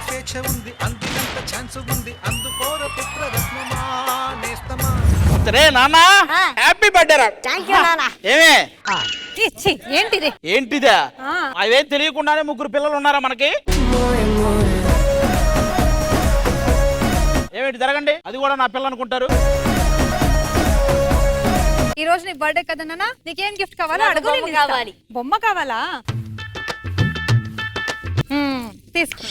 స్వేచ్ఛ ఉంది, అందినంత ఛాన్స్ ఉంది, అందుకోర పుత్ర రత్నమా నేస్తమా. రే నాన్న హ్యాపీ బర్త్డే రా. థాంక్యూ నాన్న. ఏమే ఏంటిది? ఏంటిదా? అవేం తెలియకుండానే ముగ్గురు పిల్లలు ఉన్నారా మనకి? ఏమిటి జరగండి, అది కూడా నా పిల్ల అనుకుంటారు. ఈ రోజు నీ బర్త్డే కదా నాన్న, నీకేం గిఫ్ట్ కావాలా అడుగు. బొమ్మ కావాలి. బొమ్మ కావాలా? తీసుకో.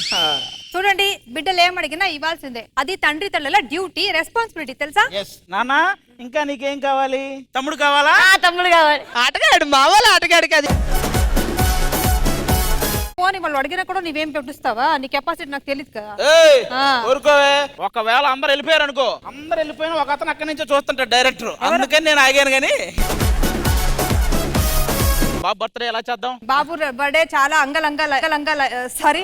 చూడండి, బిడ్డలు ఏమడిగినా ఇవ్వాల్సిందే. అది తండ్రి తల్లుల డ్యూటీ, రెస్పాన్సిబిలిటీ, తెలుసా? నాన్న ఇంకా నీకేం కావాలి? తమ్ముడు కావాలా? తమ్ముడు కావాలి. ఆటగాడు మావాళ్ళ ఆటగాడికి అది. పోనీ వాళ్ళు అడిగినా కూడా నీవేం పెట్టిస్తావా? నీ కెపాసిటీ నాకు తెలియదు కదా. ఊరుకోవే. ఒకవేళ అందరు వెళ్ళిపోయారు అనుకో, అందరు వెళ్ళిపోయిన ఒక అతను అక్కడి నుంచే చూస్తుంటాడు డైరెక్టర్. అందుకని నేను ఆగాను గాని. బాబు బర్త్డే ఎలా చేద్దాం? బాబు బర్త్డే చాలా అంగలంగాల సారీ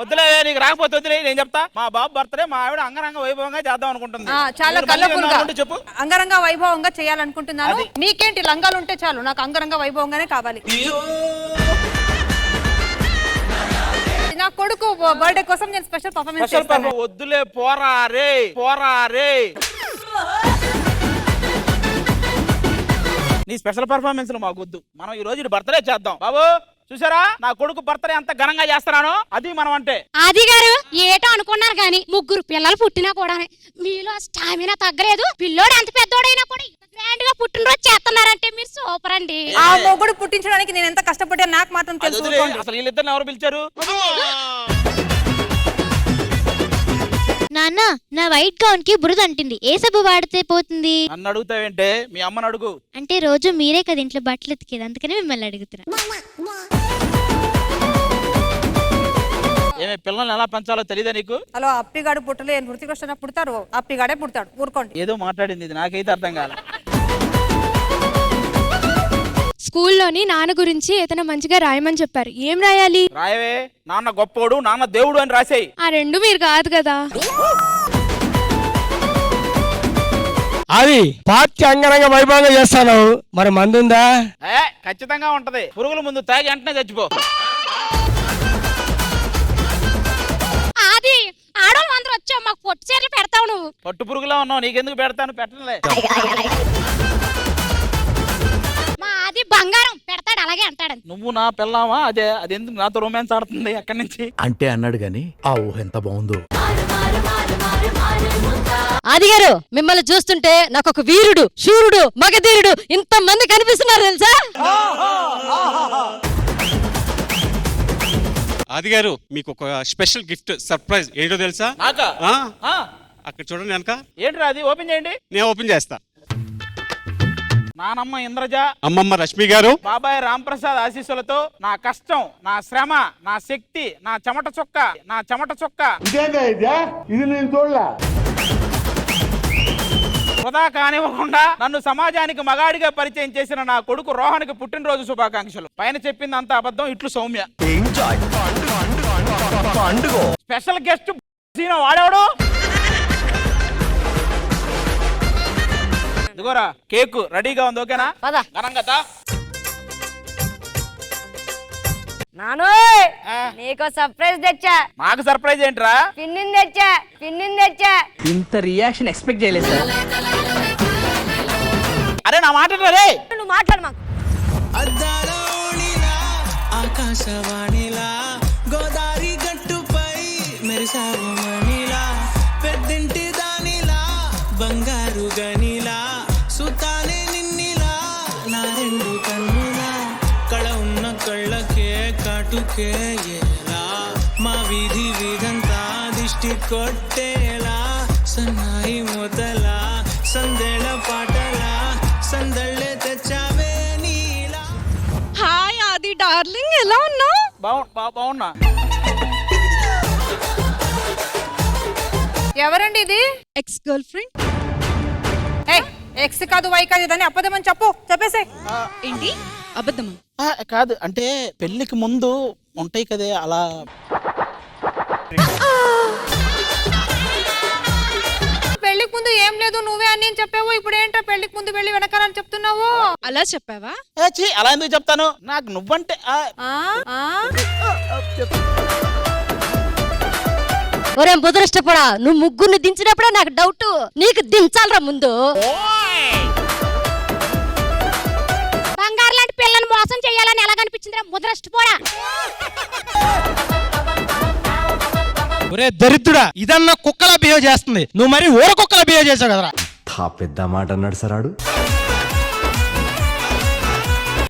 వద్దులే, నీకు రాకపోతే వద్దులే, నేను చెప్తా. మా బాబు బర్త్డే మా ఆవిడ అంగరంగ వైభవంగా చేద్దాం అనుకుంటుంది. చాలా కలర్ఫుల్గా చెప్పు. అంగరంగ వైభవంగా చేయాలనుకుంటున్నాను. మీకేంటి, లంగాలు ఉంటే చాలు, నాకు అంగరంగ వైభవంగానే కావాలి. నా కొడుకు బర్త్డే కోసం నేను స్పెషల్ పర్ఫార్మెన్స్ చేస్తాను. వద్దులే, పోరా రే. నీ స్పెషల్ పర్ఫార్మెన్స్ మాకు వద్దు. మనం ఈ రోజు బర్త్డే చేద్దాం. బాబు చూసారా, నా కొడుకు బర్త్డే అంత ఘనంగా చేస్తున్నాను. అది మనం అంటే. ఆది గారు ఏటో అనుకున్నారు గాని ముగ్గురు పిల్లలు పుట్టినా కూడా మీలో స్టామినా తగ్గలేదు. పిల్లోడు ఎంత పెద్దోడైనా కూడా గ్రాండ్ గా పుట్టినరోజు చేస్తున్నారంటే మీరు సూపర్ అండి. ఆ మొగుడు పుట్టించడానికి నేను ఎంత కష్టపడ్డా నాకు మాత్రం తెలుసు. అసలు వీళ్ళిద్దరిని ఎవరు పిలిచారు? నాన్న, నా వైట్ గౌన్ కి బురద అంటింది, ఏ సబ్బు వాడితే పోతుంది? నన్ను అడుగుతావేంటే, మీ అమ్మని అడుగు. అంటే రోజు మీరే కదా ఇంట్లో బట్టలు ఉతికేది, అందుకని మిమ్మల్ని అడుగుతున్నా. ఏమే పిల్లల్ని ఎలా పెంచాలో తెలియదా నీకు? అలా అప్పిగాడు పుట్టలే, వృత్తికొచ్చిన పుడతారు, అప్పిగాడే పుడతాడు. ఊరుకోండి. ఏదో మాట్లాడింది, ఇది నాకైతే అర్థం కాల. స్కూల్లోని నాన్న గురించి ఏదైనా మంచిగా రాయమని చెప్పారు. ఏం రాయాలి? రాయవే, నాన్న గొప్పోడు, నాన్న దేవుడు అని రాసేయి. ఆ రెండు మీరు కాదు కదా. అది పార్టీ అంగరంగ వైభవంగా చేస్తాను. మరి మందుందా? ఖచ్చితంగా ఉంటది. పురుగుల ముందు తాగి వెంటనే చచ్చిపో. ఆది, ఆడవాళ్ళు అందరూ వచ్చావు, మాకు పొట్టు చీరలు పెడతావు నువ్వు. పట్టు పురుగులా ఉన్నావు, నీకెందుకు పెడతాను? పెట్టలే. మా ఆది బంగారం పెడతాడు, అలాగే అంటాడు. నువ్వు నా పిల్లవా? అది ఎందుకు నాతో రొమాన్స్ ఆడుతుంది అక్కడి నుంచి అంటే అన్నాడు గాని ఆ ఊహ ఎంత బాగుందో. ఆదిగారు, మిమ్మల్ని చూస్తుంటే నాకు ఒక వీరుడు, శూరుడు, మగధీరుడు ఇంత మంది కనిపిస్తున్నారు తెలుసా? ఆదిగారు, మీకు ఒక స్పెషల్ గిఫ్ట్ సర్ప్రైజ్ ఏంటో తెలుసా? నాకా? అక్కడ చూడండి వెనక. ఏంట్రా అది? ఓపెన్ చేయండి. నేను ఓపెన్ చేస్తా. నానమ్మ ఇంద్రజ, అమ్మమ్మ రష్మి గారు, బాబాయ్ రాంప్రసాద్ ఆశీస్సులతో నా కష్టం, నా శ్రమ, నా శక్తి, నా చెమట చొక్క వృధా కానివ్వకుండా నన్ను సమాజానికి మగాడిగా పరిచయం చేసిన నా కొడుకు రోహన్కి పుట్టినరోజు శుభాకాంక్షలు. పైన చెప్పింది అంత అబద్ధం, ఇట్లు సౌమ్య. స్పెషల్ గెస్ట్ వాడేవాడు. ఇదిగోరా కేక్ రెడీగా ఉంది, ఓకేనా? ఘనంగా నాను, నీకు సర్ప్రైజ్ తెచ్చా. నాకు సర్ప్రైజ్ ఏంట్రా? పిన్నిని తెచ్చా. ఇంత రియాక్షన్ ఎక్స్పెక్ట్ చేయలేదు సార్. అరే నా మాట రే. నువ్వు మాట్లాడు మాకు. ఆకాశవాణిలా గోదారి గట్టుపై మెరిసావు మణిలా, పెద్దింటి దానిలా బంగారు గనిలా, సుతానే నిన్నిలా నా రెండు కన్నులా, కళ ఉన్న కళ్ళకే కాటుకే ఎలా, మా వీధి వీధంతా దిష్టి కొట్టేలా, సన్నాయి మొదలా సందేళ పాటలా సందళ్ళే తెచ్చావే నీలా. హాయ్ ఆది డార్లింగ్, ఎలా ఉన్నావు? బాగున్నా. ఎవరండి ఇది? Ex girl friend. ఎక్స్ కాదు, వై కాదు, దాన్ని అబద్ధమని చెప్పేసే. ఏంటి అబద్ధమా? కాదు, అంటే పెళ్లికి ముందు ఉంటాయి కదే అలా. పెళ్లికి ముందు ఏం లేదు నువ్వే అని నేను చెప్పావు, ఇప్పుడు ఏంటో పెళ్లికి ముందు వెళ్ళి వెనకాలని చెప్తున్నావు? అలా చెప్పావా? అలా ఎందుకు చెప్తాను, నాకు నువ్వంటే ఒరేం బుదరిష్టపడా, నువ్వు ముగ్గురిని దించినప్పుడే నాకు డౌట్, నీకు దించాలరా ముందు. బంగారు లాంటి పిల్లని మోసం చేయాలని ఎలా కనిపించిందిరా ముద్రష్టపోడా? ఒరే దరిద్రుడా, ఇదన్నా కుక్కలా బిహేవ్ చేస్తుంది, నువ్వు మరి ఊర కుక్కలా బిహేవ్ చేసావు కదరా. పెద్ద మాట అన్నాడు సరాడు.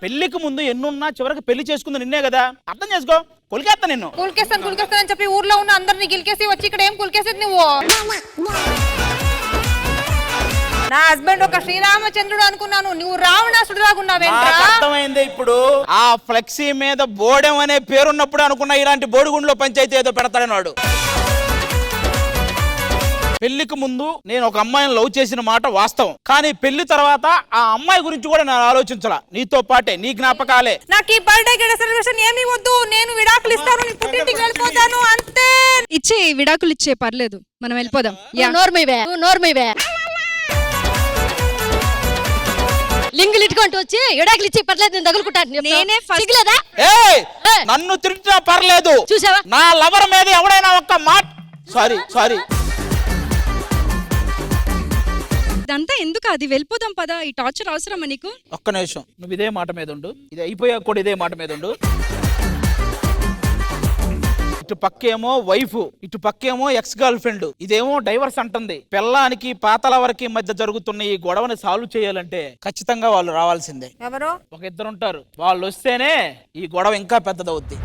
పెళ్లికి ముందు ఎన్నున్నా చివరికి పెళ్లి చేసుకుంది నిన్నే కదా, అర్థం చేసుకో. కొలికేస్తా నిన్ను. కులికేస్తానని చెప్పి ఊర్లో ఉన్న అందరిని గిలికేసి వచ్చి ఇక్కడ ఏం కులికేసేది నువ్వు? నా హస్బెండ్ ఒక శ్రీరామచంద్రుడు అనుకున్నాను, నువ్వు రావణాసుడు లాగున్నావేంట్రా? అర్థమైంది ఇప్పుడు. ఆ ఫ్లెక్సీ మీద బోడెం అనే పేరున్నప్పుడు అనుకున్నా ఇలాంటి బోడిగుండ్లో పంచాయతీ ఏదో పెడతాడని వాడు. పెళ్లికి ముందు నేను ఒక అమ్మాయిని లవ్ చేసిన మాట వాస్తవం, కానీ పెళ్లి తర్వాత ఆ అమ్మాయి గురించి కూడా నేను ఆలోచించాల. నీతో పాటే నీ జ్ఞాపకాలే. నాకు ఈ బర్త్డే సెలబ్రేషన్ ఏమీ వద్దు, నేను విడాకులు ఇస్తాను, నీ పుట్టింటికి వెళ్ళిపోతాను అంతే. ఇచ్చే విడాకులు ఇచ్చే, పర్లేదు మనం వెళ్ళిపోదాం. నోర్మివే లింగులు ఇట్టుకుంటూ వచ్చి ఎడాకులు ఇచ్చి పర్లేదు నేను తగులుకుంటాను. నేనే సిగ్గులేదా? నన్ను తిట్టినా పర్లేదు, చూసావా నా లవర్ మీద ఎవడైనా ఒక్క మాట సారీ ఇదంతా ఎందుకు? అది వెళ్ళిపోదాం పదా, ఈ టార్చర్ అవసరమా నీకు? ఒక్క నిమిషం, నువ్వు ఇదే మాట మీద ఉండు, ఇది అయిపోయాక కూడా ఇదే మాట మీద ఉండు. ఇటు పక్కేమో వైఫ్, ఇటు పక్కేమో ఎక్స్ గర్ల్ ఫ్రెండ్, ఇదేమో డైవర్స్ అంటుంది. పిల్లానికి పాతల వరకు మధ్య జరుగుతున్న ఈ గొడవని సాల్వ్ చేయాలంటే ఖచ్చితంగా వాళ్ళు రావాల్సిందే. ఎవరు? ఒక ఇద్దరు ఉంటారు, వాళ్ళు వస్తేనే ఈ గొడవ ఇంకా పెద్దదవుద్ది.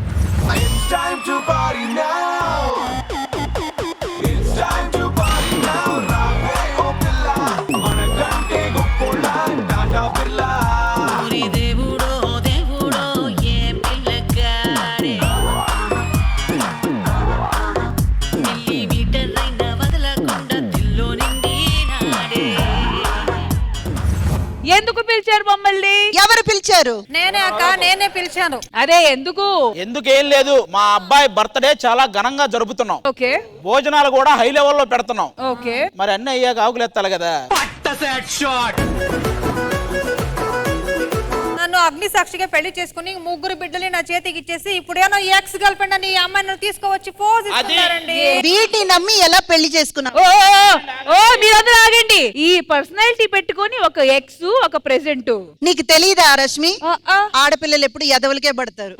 ఎందుకు పిలిచారు మమ్మల్ని? ఎవరు పిలిచారు? నేనే అక్క, నేనే పిలిచాను. అదే ఎందుకు? ఎందుకేం లేదు, మా అబ్బాయి బర్త్డే చాలా ఘనంగా జరుపుతున్నాం. ఓకే. భోజనాలు కూడా హై లెవెల్లో పెడుతున్నాం. ఓకే. మరి అన్నీ అయ్యాక ఆకులెత్తాలి కదా. నన్ను అగ్ని సాక్షిగా పెళ్లి చేసుకుని ముగ్గురు బిడ్డల్ని నా చేతికి ఇచ్చేసి ఇప్పుడేమో ఎక్స్ గర్ల్ ఫ్రెండ్ అని ఈ అమ్మాయిని తీసుకువచ్చి పోజ్ ఇస్తున్నారండి. వీటిని నమ్మి ఎలా పెళ్లి చేసుకున్నావు? మీరందరూ ఆగండి. ఈ పర్సనాలిటీ పెట్టుకొని ఒక ఎక్స్ ఒక ప్రెసెంట్. నీకు తెలీదా రష్మి? ఆడపిల్లలు ఎప్పుడు ఎదవలకే పడతారు.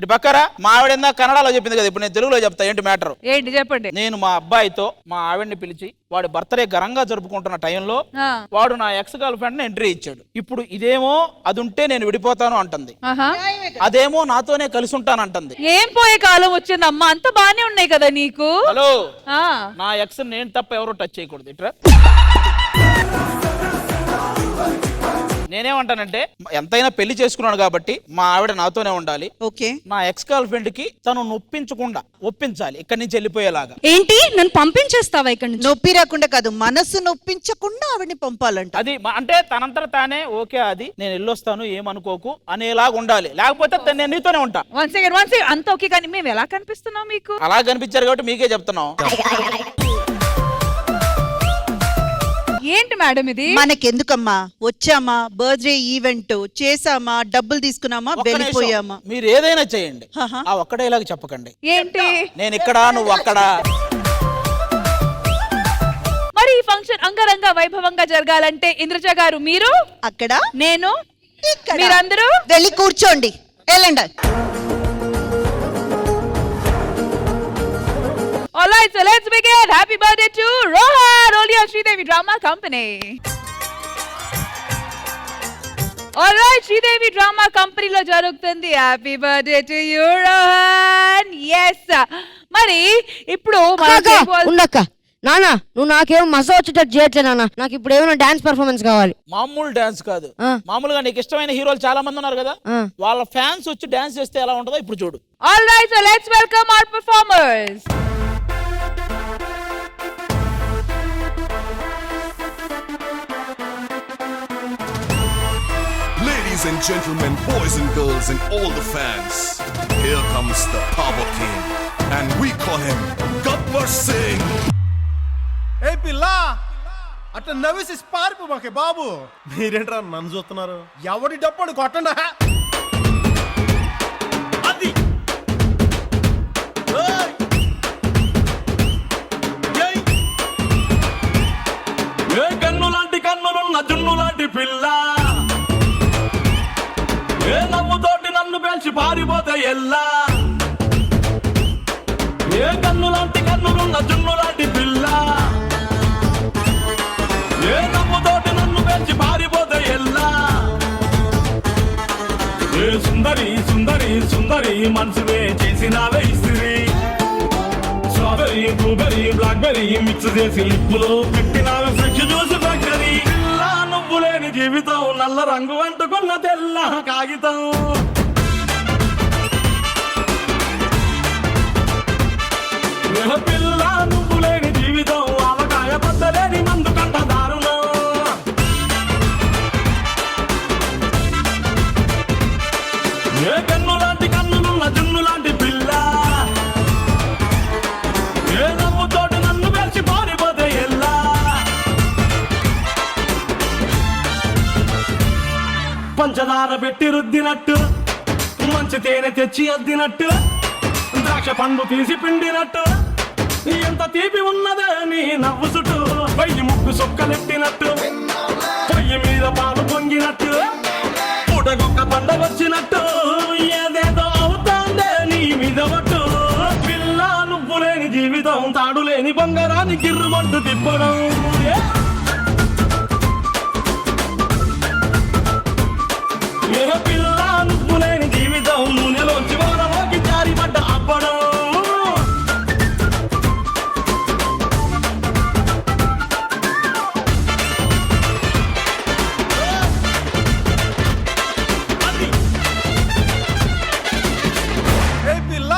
ఇటు పక్కరా మా ఆవిడ కన్నడలో చెప్పింది కదా, ఇప్పుడు నేను తెలుగులో చెప్తా. ఏంటి మ్యాటర్? ఏంటి చెప్పండి. నేను మా అబ్బాయితో మా ఆవిడ్ని పిలిచి వాడి బర్త్డే ఘనంగా జరుపుకుంటున్న టైంలో వాడు నా ఎక్స్ గర్ల్ ఫ్రెండ్ ఎంట్రీ ఇచ్చాడు. ఇప్పుడు ఇదేమో అది ఉంటే నేను విడిపోతాను అంటుంది, అదేమో నాతోనే కలిసి ఉంటానంటుంది. ఏం పోయే కాలం వచ్చిందమ్మా, అంత బానే ఉన్నాయి కదా నీకు. హలో, నా ఎక్స్ నేను తప్ప ఎవరు టచ్ చేయకూడదు. ఇట్రా నేనేమంటానంటే, ఎంతైనా పెళ్లి చేసుకున్నాను కాబట్టి మా ఆవిడ నాతోనే ఉండాలి. ఓకే. నా ఎక్స్ గర్ల్ ఫ్రెండ్ కి తను నొప్పించకుండా ఒప్పించాలి ఇక్కడి నుంచి వెళ్ళిపోయేలాగా. ఏంటి నన్ను పంపించేస్తావా ఇక్కడ నుంచి? నొప్పి రాకుండా కాదు, మనసు నొప్పించకుండా ఆవిడని పంపాలంట. అది అంటే తనంతట తానే ఓకే అది నేను వెళ్ళొస్తాను ఏమనుకోకు అనేలాగా ఉండాలి, లేకపోతే నేను నీతోనే ఉంటా. వన్ సెకండ్ అంత ఓకే, కానీ మేము ఎలా కనిపిస్తున్నాం మీకు? అలా కనిపించారు కాబట్టి మీకే చెప్తున్నాం. ఏంటి మేడం ఇది? మనకెందుకమ్మా, వచ్చామా బర్త్డే ఈవెంట్ చేసామా, డబ్బులు తీసుకున్నామా, వెళ్ళిపోయామా. మీరు ఏదైనా చేయండి, ఆ ఒక్కడే ఇలాగ చెప్పకండి. ఏంటి? నేను ఇక్కడ నువ్వు అక్కడ. మరి ఈ ఫంక్షన్ అంగరంగ వైభవంగా జరగాలంటే ఇంద్రజ గారు మీరు అక్కడ, నేను ఇక్కడ, మీరందరూ వెళ్ళి కూర్చోండి. వెళ్ళండి. Alright, so let's begin. Happy birthday to Rohan, only on Sridevi Drama Company. Alright, Sridevi Drama Company lo jarugutundi. Happy birthday to you, Rohan. Yes. Mari ippudu ఉండక్క నానా, నువ్వు నాకేమో మజా వచ్చేటట్టు చేయట్లే నాన్న, నాకు ఇప్పుడు ఏమైనా డాన్స్ పర్ఫార్మెన్స్ కావాలి. మామూలు డాన్స్ కాదు, మామూలుగా నీకు ఇష్టమైన హీరోలు చాలా మంది ఉన్నారు కదా, వాళ్ళ ఫ్యాన్స్ వచ్చి డాన్స్ చేస్తే ఎలా ఉంటుందో ఇప్పుడు చూడు. Alright, so let's welcome our performers. Ladies and gentlemen, boys and girls and all the fans, Here comes the Power King, and we call him Gabbar Singh. ఏ పిల్ల అట్లా నవ్వేసి పారిపో మాకే బాబు. మీరేంట్రా నన్ను చూస్తున్నారు? ఎవడి డప్పుడు కొట్టండా. అది ఏ కన్ను లాంటి కన్నులున్న జున్ను లాంటి పిల్ల, ఏ నవ్వుతోటి నన్ను పేల్చి పారిపోతే ఎల్లా. ఏ కన్ను లాంటి కన్నులున్న జున్ను లాంటి పిల్ల, ఏ నవ్వుతోటి నన్ను పేల్చి పారిపోతే ఎల్లా. ఏ సుందరి సుందరి సుందరి మనసువే చేసినావే ఇస్త్రీ. స్ట్రాబెరీ బ్లూబెరీ బ్లాక్బెరీ మిక్స్ చేసి లిప్పులో పెట్టినావే ఫ్రెష్ జ్యూస్ ఫ్యాక్టరీ. పిల్ల నువ్వు లేని జీవితం నల్ల రంగు అంటుకున్న తెల్ల కాగితం. పిల్ల నువ్వు లేని జీవితం ఆవకాయ బద్దలేని మందు కంట దారుణం. ఏ కన్ను లాంటి కన్నులున్న జున్ను లాంటి పిల్ల, ఏ నవ్వుతోటి నన్ను పేల్చి పారిపోతే ఎల్లా. పంచదార పెట్టి రుద్దినట్టు, మంచి తేనె తెచ్చి అద్దినట్టు, ద్రాక్ష పండు తీసి పిండినట్టు, ఎంత తీపి ఉన్నదే నీ నవ్వు చుట్టూ. వెయ్యి ముక్కు సొక్కలెట్టినట్టు, పొయ్యి మీద పాలు పొంగినట్టు, పూటకొక్క పండగ వచ్చినట్టు, ఏదేదో అవుతాందే నీ మీద ఒట్టు. పిల్ల నువ్వు లేని జీవితం తాడు లేని బంగారాన్ని గిర్రుమంటూ తిప్పడం. ఏ పిల్ల నువ్వు లేని జీవితం నూనెలోంచి వానలోకి జారిపడ్డ అప్పడం. ఏ పిల్ల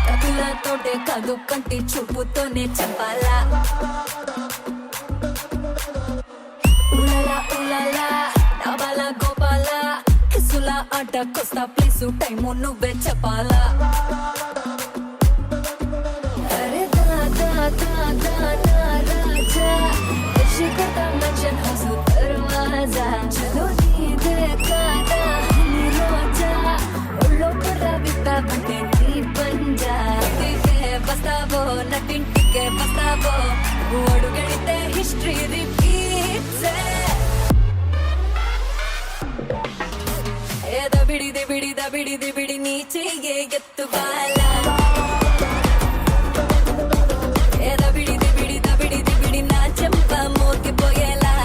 కపిలతోటే కాదు కంటి చూపుతోనే చెప్పాలా. ఉలలా ఉలలా డబాల గోపాల కిసుల ఆట కొస్తా ప్లీసు టైము నువ్వే చెప్పాలా. అరే దా దా దా దా దా రాజా ఇషికత మెన్షన్ హసు దర్వాజా చలో నీదే కాదా హనీ రోజా ఉల్లో పర్ర విత్తా బంటే నీ పంజా. దిగే బస్తావో నటింటికే బస్తావో అడుగడితే హిస్టరీ రిపీట్స్. ఏ దబిడి దిబిడి దబిడి దిబిడి నీ చెయ్యే ఎత్తు బాలా. ఏ దబిడి దిబిడి దబిడి దిబిడి నా చెంప మోగిపోయేలా.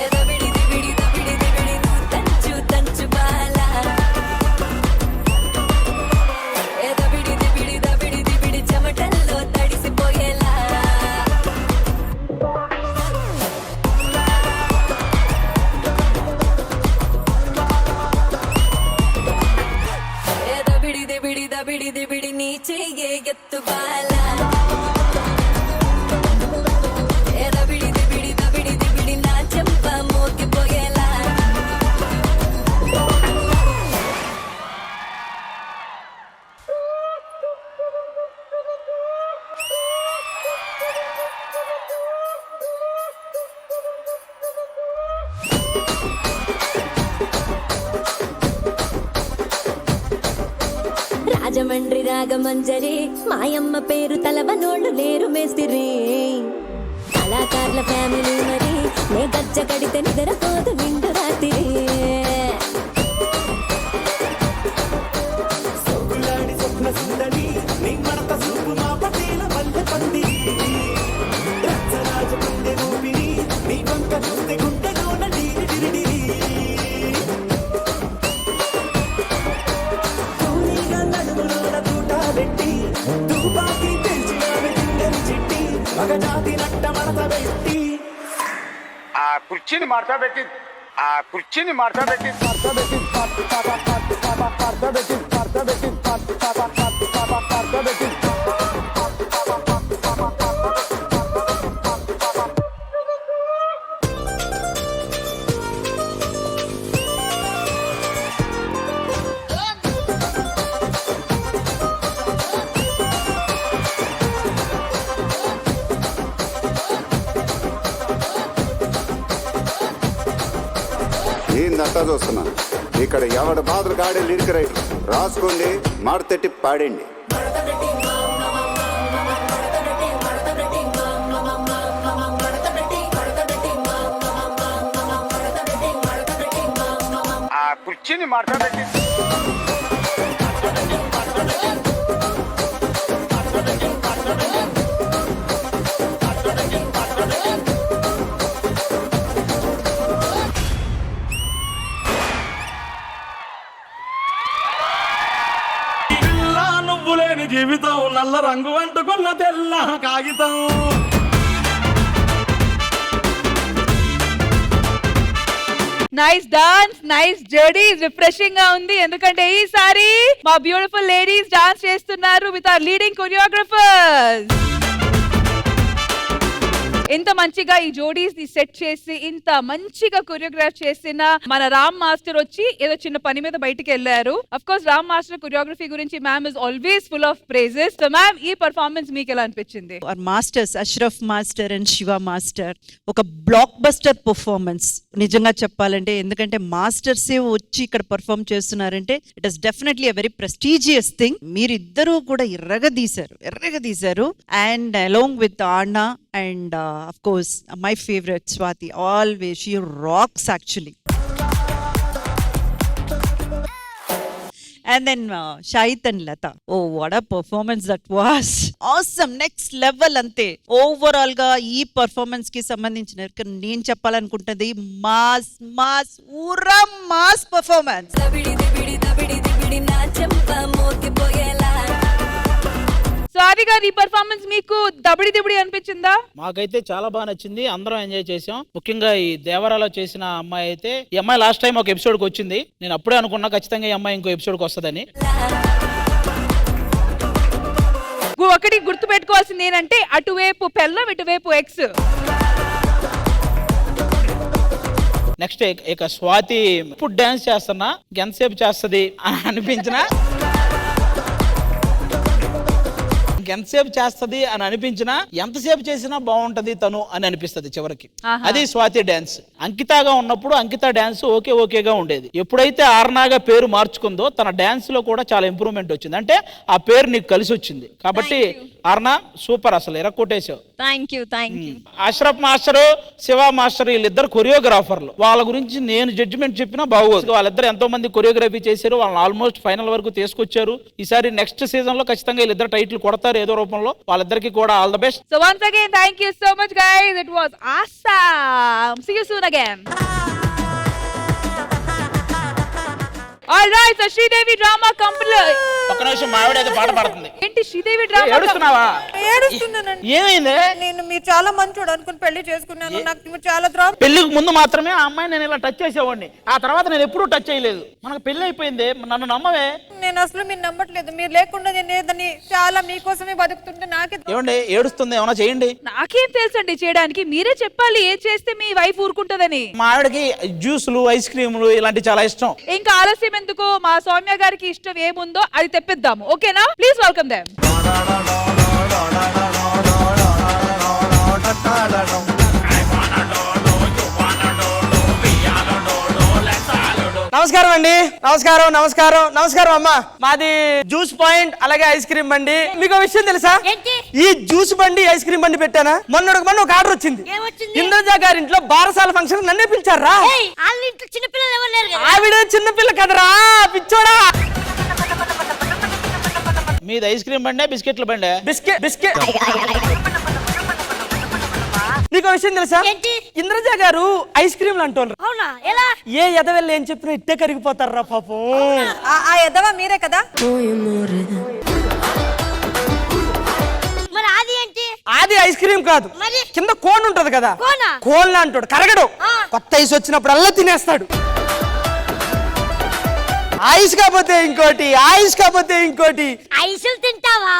ఏ దబిడి దిబిడి దబిడి దిబిడి నువ్వు తంచు తంచు బాలా. ఏ దబిడి దిబిడి దబిడి దిబిడి చెమటల్లో తడిసిపోయేలా. ఏ దబిడి దిబిడి దబిడి దిబిడి నీ చెయ్యే ఎత్తు బాలా. ఏ దబిడి దిబిడి దబిడి దిబిడి నా చెంప మోగిపోయేలా. రాజమండ్రి రాగమంజరి మాయమ్మ పేరు తలవనోళ్ళు లేరు మేస్తిరి. కళాకారుల ఫ్యామిలీ మరి నే గజ్జ కడితే నిద్రపోదు నిండు రాత్రి. మగజాతి నట్ట మడత పెట్టి ఆ కుర్చీని మార్చా పెట్టి ఏందంతా చూస్తున్నా ఇక్కడ ఎవడు బాధలు కాడే లిరిక్ రైటర్ రాసుకోండి మాడతెట్టి పాడండి. ఆ కుర్చీని మార్చా పెట్టి లేని జీవితం నల్ల రంగు అంటుకున్న తెల్ల కాగితం. Nice dance, nice journey, refreshing గా ఉంది. ఎందుకంటే ఈసారి మా బ్యూటిఫుల్ లేడీస్ డాన్స్ చేస్తున్నారు విత్ అవర్ లీడింగ్ కొరియోగ్రాఫర్స్. ఇంత మంచిగా ఈ జోడీస్ ని సెట్ చేసి ఇంత మంచిగా కొరియోగ్రాఫ్ చేసిన మన రామ్ మాస్టర్ వచ్చి ఏదో చిన్న పని మీద బయటికి వెళ్ళారు. Of course Ram master choreography గురించి ma'am is always full of praises. So ma'am, ఈ పర్ఫార్మెన్స్ మీకు ఎలా అనిపించింది? Masters Ashraf master and Shiva master ఒక బ్లాక్ బస్టర్ పర్ఫార్మెన్స్ నిజంగా చెప్పాలంటే. ఎందుకంటే మాస్టర్సే వచ్చి ఇక్కడ పర్ఫార్మ్ చేస్తున్నారంటే it is definitely a very prestigious thing. మీరిద్దరూ కూడా ఎర్రగదీశారు. And along with Ana and of course my favorite Swati, always she rocks actually. And then Shahid and Lata, oh what a performance that was, awesome, next level ante. Overall ga ee performance ki sambandhinchina nenu cheppalanukuntadi mass ura mass performance. దబిడి నా చెంప మోగిపోయేలా. So ఆది గారు, ఈ performance మీకు దబిడి అనిపించిందా? మాకైతే చాలా బాగా నచ్చింది. అందరం ఎంజాయ్ చేసాం. ముఖ్యంగా ఈ దేవరాలో చేసిన అమ్మాయి అయితే, ఈ అమ్మాయి లాస్ట్ టైం ఒక ఎపిసోడ్కి వచ్చింది. నేను అప్పుడే అనుకున్నా ఖచ్చితంగా ఈ అమ్మాయి ఇంకో ఎపిసోడ్కి వస్తుందని. ఒకటి గుర్తు పెట్టుకోవాల్సింది ఏంటంటే, అటువైపు పెళ్ళం ఇటువైపు ఎక్స్. నెక్స్ట్ ఇక స్వాతి ఇప్పుడు డాన్స్ చేస్తున్నా ఎంతసేపు చేస్తుంది అని అనిపించినా, ఎంతసేపు చేసినా బాగుంటది తను అని అనిపిస్తుంది చివరికి. అది స్వాతి డాన్స్. అంకితగా ఉన్నప్పుడు అంకిత డాన్స్ ఓకేగా ఉండేది. ఎప్పుడైతే ఆర్నాగా పేరు మార్చుకుందో తన డాన్స్ లో కూడా చాలా ఇంప్రూవ్మెంట్ వచ్చింది. అంటే ఆ పేరు నీకు కలిసి వచ్చింది. కాబట్టి ఆర్నా సూపర్, అసలు ఎరక్కొట్టేసావు. Thank you. Ashraf master, Shiva master వీళ్ళిద్దరు కొరియోగ్రాఫర్లు. వాళ్ళ గురించి నేను జడ్జిమెంట్ చెప్పినా బాగోదు. వాళ్ళిద్దరు ఎంతో మంది కొరియోగ్రఫీ చేశారు. వాళ్ళని ఆల్మోస్ట్ ఫైనల్ వరకు తీసుకొచ్చారు. ఈసారి నెక్స్ట్ సీజన్ లో ఖచ్చితంగా వీళ్ళిద్దరు టైటిల్ కొడతారు ఏదో రూపంలో. వాళ్ళిద్దరికి కూడా all the best. So once again, thank you so much guys. It was awesome. See you soon again. All right, so Sridevi Drama Company. ఒక్క నిమిషం, మా ఆవిడ ఏదో పాట పాడుతుంది. ఏంటి శ్రీదేవి డ్రామా? ఏడుస్తున్నావా? ఏడుస్తున్నానండి. ఏమైంది? నేను మీరు చాలా మంచోడు అనుకుని పెళ్లి చేసుకున్నాను. నాకు చాలా ద్రోహం. పెళ్లికి ముందు మాత్రమే ఆ అమ్మాయి నేను ఇలా టచ్ చేసేవాడిని. ఆ తర్వాత నేను ఎప్పుడూ టచ్ చేయలేదు. మనకు పెళ్లి అయిపోయింది, నన్ను నమ్మవే. నేను అసలు మీరు నమ్మట్లేదు. మీరు లేకుండా నేను ఏదని చాలా మీకోసమే బతుకుతుంటే నాకే. ఏమండి ఏడుస్తుంది, ఏమైనా చేయండి. నాకేం తెలుసండి చేయడానికి, మీరే చెప్పాలి ఏ చేస్తే మీ వైఫ్ ఊరుకుంటదని. మా ఆవిడకి జ్యూసులు, ఐస్ క్రీములు ఇలాంటి చాలా ఇష్టం. ఇంకా ఆలస్యం ఎందుకు, మా సౌమ్య గారికి ఇష్టం ఏముందో అది తెప్పిద్దాము. ఓకేనా? Please welcome them. నమస్కారం అండి. నమస్కారం అమ్మా. మాది జ్యూస్ పాయింట్, అలాగే ఐస్ క్రీమ్ బండి. మీకు విషయం తెలుసా? ఈ జ్యూస్ బండి, ఐస్ క్రీమ్ బండి పెట్టానా మొన్న ఒక ఆర్డర్ వచ్చింది. ఇంద్రజా గారింట్లో బారసాల ఫంక్షన్ నన్నే పిలిచారా? ఆవిడ చిన్నపిల్ల కదరా పిచ్చోడా. మీది ఐస్ క్రీమ్ బండే బిస్కెట్ల బండే? బిస్కెట్. నీకు విషయం తెలుసా? ఇంద్రజా గారు ఐస్ క్రీమ్లు అంటోళ్ళు. ఏ ఎదవెళ్ళి ఏం చెప్పినా ఇట్టే కరిగిపోతారా పాపం. ఆ ఎదవ మీరే కదా. అది ఐస్ క్రీమ్ కాదు, కింద కోన్ ఉంటది కదా, కోన్ అంటాడు, కరగడు. కొత్త ఐస్ వచ్చినప్పుడు అల్లా తినేస్తాడు. ఐస్ కాకపోతే ఇంకోటి, ఐస్ కాకపోతే ఇంకోటి. ఐసులు తింటావా?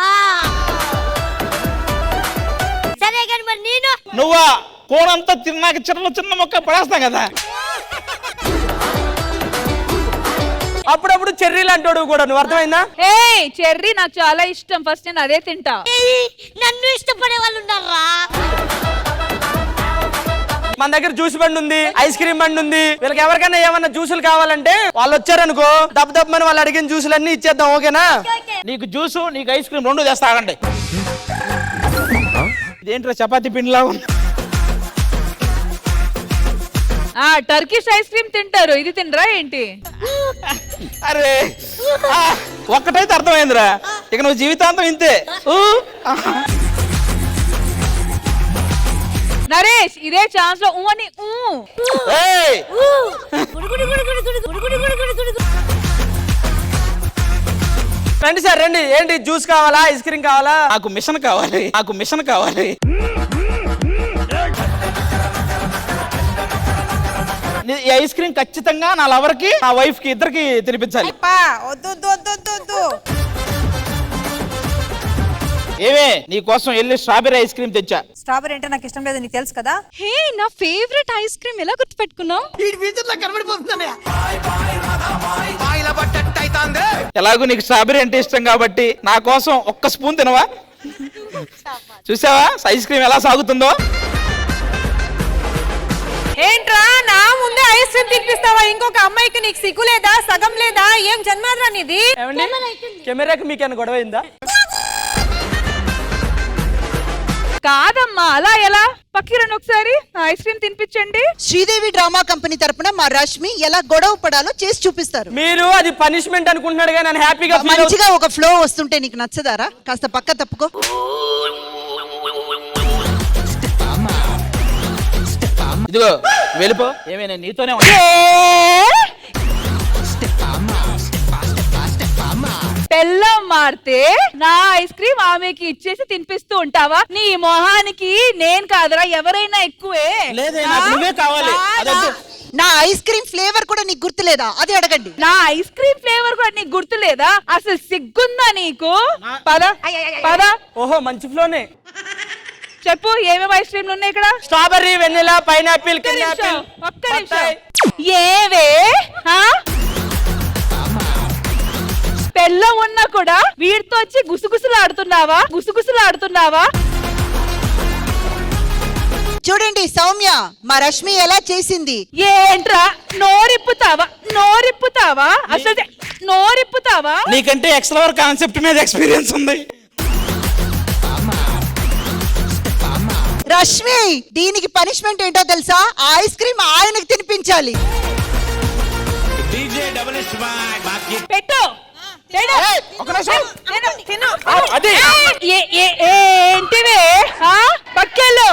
సరే కానీ మరి నేను నువ్వా కోనంతా తిన్నాక చిన్న మొక్క పడేస్తా కదా. అప్పుడప్పుడు చెర్రీలు అంటాడు కూడా, నువ్వు అర్థమైందా? ఏ చెర్రీ నాకు చాలా ఇష్టం, ఫస్ట్ నేను అదే తింటా. నన్ను ఇష్టపడే వాళ్ళు ఉన్నారా? మన దగ్గర జ్యూస్ బండి ఉంది, ఐస్ క్రీమ్ బండి ఉంది. వీళ్ళకి ఎవరికైనా ఏమన్నా జ్యూసులు కావాలంటే వాళ్ళు వచ్చారనుకో, దబ్బని వాళ్ళు అడిగిన జ్యూసులు అన్ని ఇచ్చేద్దాం. ఓకేనా? నీకు జ్యూసు నీకు ఐస్ క్రీమ్ రెండు తెస్తా, ఆగండి. ఇదేంట్రా చపాతీ పిండిలా ఉంది. టర్కిష్ ఐస్ క్రీమ్ తింటారు, ఇది తినరా ఏంటి? అరే ఒక్కటైతే అర్థమైందిరా, ఇక నువ్వు జీవితాంతం ఇంతే. నరేష్ ఇదే ఛాన్స్ లో అని ఏయ్! రండి సార్ రండి. ఏంటి జ్యూస్ కావాలా, ఐస్ క్రీమ్ కావాలా? నాకు మిషన్ కావాలి, నాకు మిషన్ కావాలి. ఈ ఐస్ క్రీమ్ ఖచ్చితంగా నా లవర్ కి నా వైఫ్ కి ఇద్దరికి తినిపించాలి. ఏమే నీ కోసం వెళ్ళి స్ట్రాబెర్రీ ఐస్ క్రీమ్ తెచ్చా. స్ట్రాబెరీ అంటే నాకు ఇష్టం లేదు, నీకు తెలుసు కదా. హే, నా ఫేవరెట్ ఐస్ క్రీమ్ ఎలా గుర్తుపెట్టుకున్నావు? ఎలాగో నీకు స్ట్రాబెర్రీ అంటే ఇష్టం కాబట్టి నా కోసం ఒక్క స్పూన్ తినవా? చూసావా ఐస్ క్రీమ్ ఎలా సాగుతుందో? ఏంట్రా నా ముందే ఐస్ క్రీమ్ తినిపిస్తావా? ఇంకొక అమ్మాయికి నీకు సిగ్గు లేదా, సగం లేదా? ఏం జన్మరా నీది? కెమెరాకి మీకేమైనా గొడవ అయిందా? కాదమ్మా, అలా ఎలా? పక్కిరండి ఒకసారి ఐస్ క్రీమ్ తినిపించండి. శ్రీదేవి డ్రామా కంపెనీ తరపున మా రష్మి ఎలా గొడవ పడాలో చేసి చూపిస్తారు. మీరు అది పనిష్మెంట్ అనుకుంటున్నాడు కానీ నేను హ్యాపీగా మంచిగా ఒక ఫ్లో వస్తుంటే నీకు నచ్చదారా? కాస్త పక్క తప్పుకో. ఇదిగో వెళ్ళిపో. ఏమైనా నీతోనే బెల్లం మారితే నా ఐస్ క్రీమ్ ఆమెకి ఇచ్చేసి తినిపిస్తూ ఉంటావా? నీ మొహానికి నేను కాదురా, ఎవరైనా ఎక్కువే. లేదే, నాకు నువ్వే కావాలి. నా ఐస్ క్రీమ్ ఫ్లేవర్ కూడా నీకు గుర్తులేదా? అది అడగండి. నా ఐస్ క్రీమ్ ఫ్లేవర్ కూడా నీకు గుర్తులేదా? అసలు సిగ్గుందా నీకు? పద పద. ఓహో మంచి ఫ్లోనే. చెప్పు ఏమేమి ఐస్ క్రీమ్లు ఉన్నాయి ఇక్కడ? స్ట్రాబెర్రీ, వెనిలా, పైనాపిల్, ఒక్క నిమిషం. బత్తాయి. ఏవే బెల్లం ఉన్నా కూడా వీటితో వచ్చి గుసగుసలాడుతున్నావా? గుసగుసలాడుతున్నావా? చూడండి సౌమ్య, మా రష్మి ఎలా చేసింది. ఏంట్రా నోరిప్పుతావా? నోరిప్పుతావా? అసలు నోరిప్పుతావా? నీకంటే ఎక్స్ట్రావర్ కాన్సెప్ట్ మీద ఎక్స్పీరియన్స్ ఉంది. రష్మి, దీనికి పనిష్మెంట్ ఏంటో తెలుసా? ఆ ఐస్ క్రీమ్ ఆయనకి తినిపించాలి. పెట్టు. ఏంటివే పక్కెళ్ళు.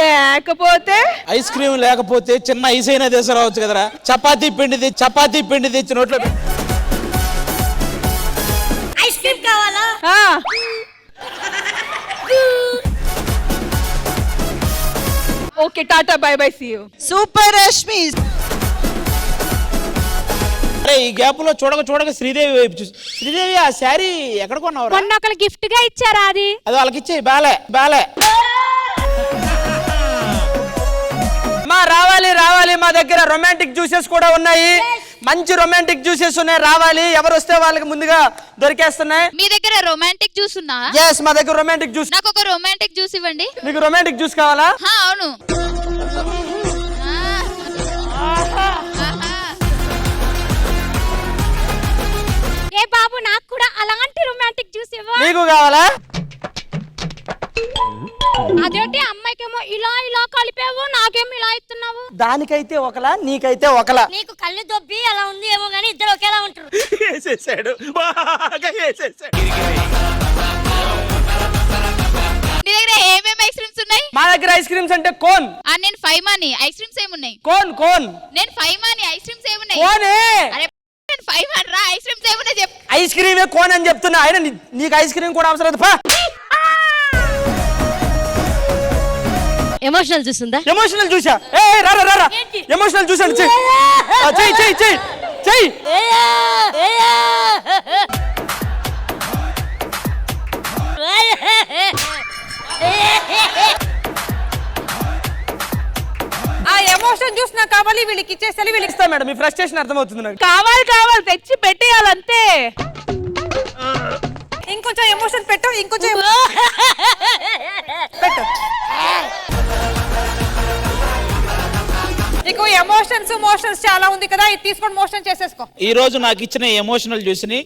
లేకపోతే ఐస్ క్రీమ్ లేకపోతే చిన్న ఐస్ అయినా తీసుకురావచ్చు కదరా. చపాతీ పిండి తెచ్చి నోట్లో ఐస్ క్రీమ్ కావాలా? Okay tata bye bye see you. Super Rashmi. అరే ఈ గ్యాప్ లో చూడక శ్రీదేవి వైపు చూసి, శ్రీదేవి ఆ శారీ ఎక్కడ కొన్నావు? మొన్న ఒకరు గిఫ్ట్ గా ఇచ్చారా? అది వాళ్ళకి ఇచ్చేయి. బాలే రావాలి మా దగ్గర రొమాంటిక్ జ్యూసెస్ కూడా ఉన్నాయి. మంచి రొమాంటిక్ జ్యూసెస్ ఉన్నాయి, రావాలి. ఎవరు వస్తే వాళ్ళకి ముందుగా దొరికేస్తున్నాయి. మీ దగ్గర రొమాంటిక్ జ్యూస్ ఉందా? yes మా దగ్గర రొమాంటిక్ జ్యూస్. నాకు ఒక రొమాంటిక్ జ్యూస్ ఇవ్వండి. మీకు రొమాంటిక్ జ్యూస్ కావాలా? అవును. ఏ బాబు, నాకు కూడా అలాంటి రొమాంటిక్ జ్యూస్ ఇవ్వ. మీకు కావాలా? అదేంటి అమ్మాయికేమో ఇలా ఇలా కలిపావు, నాకేమో ఇలా ఇస్తున్నావు. దానికైతే ఒకలా, నీకైతే ఒకలా. నీకు కళ్ళు దొబ్బి అలా ఉంది ఏమో గానీ ఇద్దరు ఒకేలా ఉంటారు. వేసేసాడు, బాగా వేసేసాడు. నీ దగ్గర ఏమేమి ఐస్ క్రీమ్స్ ఉన్నాయి? మా దగ్గర ఐస్ క్రీమ్స్ అంటే కోన్. నేను 5 మనీ ఐస్ క్రీమ్స్ ఏమున్నాయి? కోన్ నేను 5 మనీ ఐస్ క్రీమ్స్ ఏమున్నాయి? కోనే. అరే నేను 5 మనీ రా ఐస్ క్రీమ్స్ ఏమున్నాయి చెప్పు. ఐస్ క్రీమే కోన్ అని చెప్తున్నా. అయినా నీకు ఐస్ క్రీమ్ కూడా అవసరం లేదు. ఎమోషనల్ చూస్తుందా? ఎమోషనల్ చూసా. ఏ రా ఎమోషనల్ చూసాను. చెయ్యి ఆ ఎమోషన్ చూసి నాకు కావాలి, వీళ్ళకి ఇచ్చేసాలి, వీళ్ళకి ఇస్తా మేడం. మీ ఫ్రస్ట్రేషన్ అర్థమవుతుంది నాకు. కావాలి తెచ్చి పెట్టేయాలంతే. ఇంకొంచెం ఎమోషన్ పెట్టు, ఇంకొంచెం పెట్టు. నీకు మోషన్స్ చాలా ఉంది కదా, ఇది తీసుకొని మోషన్ చేసేసుకో. ఈ రోజు నాకు ఇచ్చిన ఎమోషనల్ జ్యూస్ ని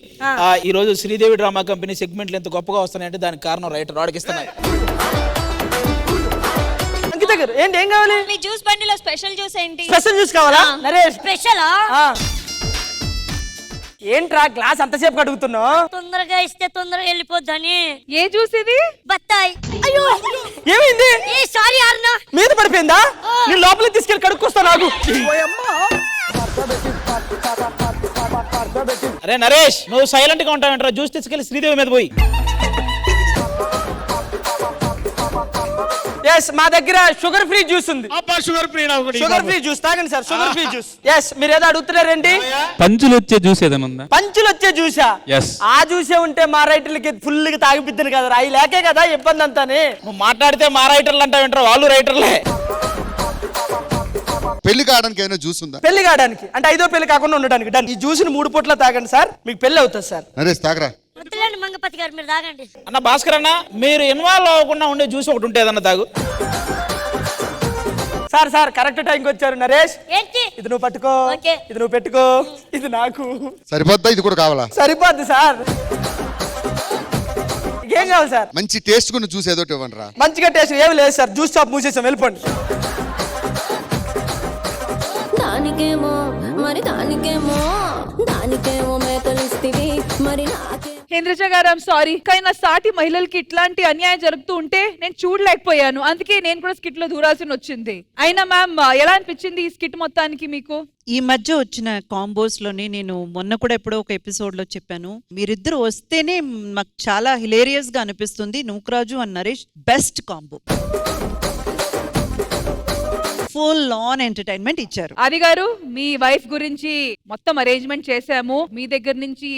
ఈ రోజు శ్రీదేవి డ్రామా కంపెనీ సెగ్మెంట్లు ఎంత గొప్పగా వస్తున్నాయంటే దానికి కారణం రైటర్ వాడికి ఇస్తున్నాయి. ఏంటి ఏం కావాలి? మీ జ్యూస్ బండిలో స్పెషల్ జ్యూస్ ఏంటి? స్పెషల్ జ్యూస్ కావాలా? నరేష్ స్పెషలా? ఏంట్రా గ్లాస్ అంతసేపు అడుగుతున్నావు? తొందరగా ఇస్తే తొందరగా వెళ్ళిపోద్దని. ఏ జ్యూస్ ఇది? బత్తాయి. అయ్యో ఏమైంది? ఏ సారీ అర్నా, మీద పడిపోయిందా? నేను లోపలికి తీసుకెళ్ళి కడుక్కొస్తా. నాకు అరే నరేష్, నువ్వు సైలెంట్ గా ఉంటావంటారా? జ్యూస్ తీసుకెళ్ళి శ్రీదేవి మీద పోయి. ఎస్, మా దగ్గర షుగర్ ఫ్రీ జ్యూస్ ఉంది. Sugar free sugar free juice తాగండి sir. Sugar free juice. Yes, మీరు ఏదో అడుగుతున్నారేంటి? పంచులు వచ్చే జ్యూస్ ఏదైనా ఉందా? పంచులు వచ్చే జ్యూసా? Yes. ఆ జ్యూసే ఉంటే మా రైటర్లకి ఫుల్ గా తాగిపిద్దాను కదా. అవి లేకే కదా ఇబ్బంది అంతానే. నువ్వు మాట్లాడితే మా రైటర్లు అంటావేంటారు? వాళ్ళు రైటర్లే. పెళ్లి కావడానికి ఏమైనా జ్యూస్ ఉందా? పెళ్లి కావడానికి అంటే 5వ పెళ్లి కాకుండా ఉండడానికి. డన్. ఈ జ్యూస్ ని 3 పూట్ల తాగండి సార్, మీకు పెళ్లి అవుతుంది సార్. నరేష్ తాగరా. వద్దులేండి మంగపతి గారు, మీరు తాగండి. అన్న భాస్కర్ అన్న, మీరు ఇన్వాల్వ్ అవ్వకుండా ఉండే జ్యూస్ ఒకటి ఉంటే ఏదన్నా తాగు. సార్ కరెక్ట్ టైంకి వచ్చారు. నరేష్, ఏంటి? ఇది నువ్వు పట్టుకో, ఓకే. ఇది నువ్వు పెట్టుకో, ఇది నాకు సరిపోద్దా? ఇది కూడా కావాలా? సరిపోద్ది సార్. ఏం కావాలి సార్? మంచి టేస్ట్ కొన్ని జ్యూస్ ఏదో ఇవ్వండి రా. మంచిగా టేస్ట్ ఏమి లేదు సార్. జ్యూస్ షాప్ మూసేసాం, వెళ్ళిపోండి. దానికేమో మేకలిస్తివి, మరి నాకే. ఇంద్రజ గారు ఐమ్ సారీ, కానీ నా సాటి మహిళలకి ఇట్లాంటి అన్యాయం జరుగుతూ ఉంటే నేను చూడలేకపోయాను. అందుకే నేను కూడా స్కిట్ లో దూరాల్సి వచ్చింది. అయినా మ్యామ్, ఎలా అనిపించింది ఈ స్కిట్ మొత్తానికి మీకు? ఈ మధ్య వచ్చిన కాంబోస్ లోనే నేను మొన్న కూడా ఎప్పుడో ఒక ఎపిసోడ్ లో చెప్పాను, మీరిద్దరు వస్తేనే మాకు చాలా హిలేరియస్ గా అనిపిస్తుంది. Nookaraju and Naresh best combo. Full on entertainment ఇచ్చారు. ఆది గారు, మీ వైఫ్ గురించి మొత్తం అరేంజ్మెంట్ చేశాము. మీ దగ్గర నుంచి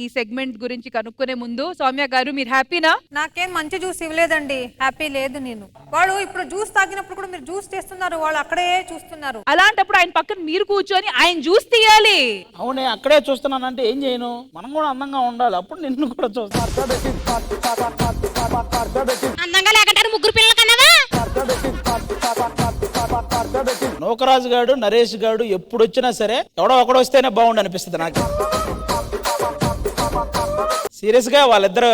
ఈ సెగ్మెంట్ గురించి కనుక్కునే ముందు సౌమ్య గారు, మీరు హ్యాపీనా? నాకేం మంచి జ్యూస్ ఇవ్వలేదండి, హ్యాపీ లేదు నేను. వాళ్ళు ఇప్పుడు జ్యూస్ తాగినప్పుడు కూడా మీరు జ్యూస్ చేస్తున్నారు, వాళ్ళు అక్కడే చూస్తున్నారు. అలాంటప్పుడు ఆయన పక్కన మీరు కూర్చొని ఆయన జ్యూస్ తీయాలి. అవునే, అక్కడే చూస్తున్నానంటే ఏం చేయను? మనం కూడా అందంగా ఉండాలి, అప్పుడు నిన్ను కూడా చూస్తాను. అందంగా లేకంటారు ముగ్గురు పిల్లల కన్నావా? నూకరాజు గారు, నరేష్ గారు ఎప్పుడు వచ్చినా సరే ఎవడో ఒకడు వస్తేనే బాగుండు అనిపిస్తుంది నాకు. సీరియస్ గా వాళ్ళిద్దరు,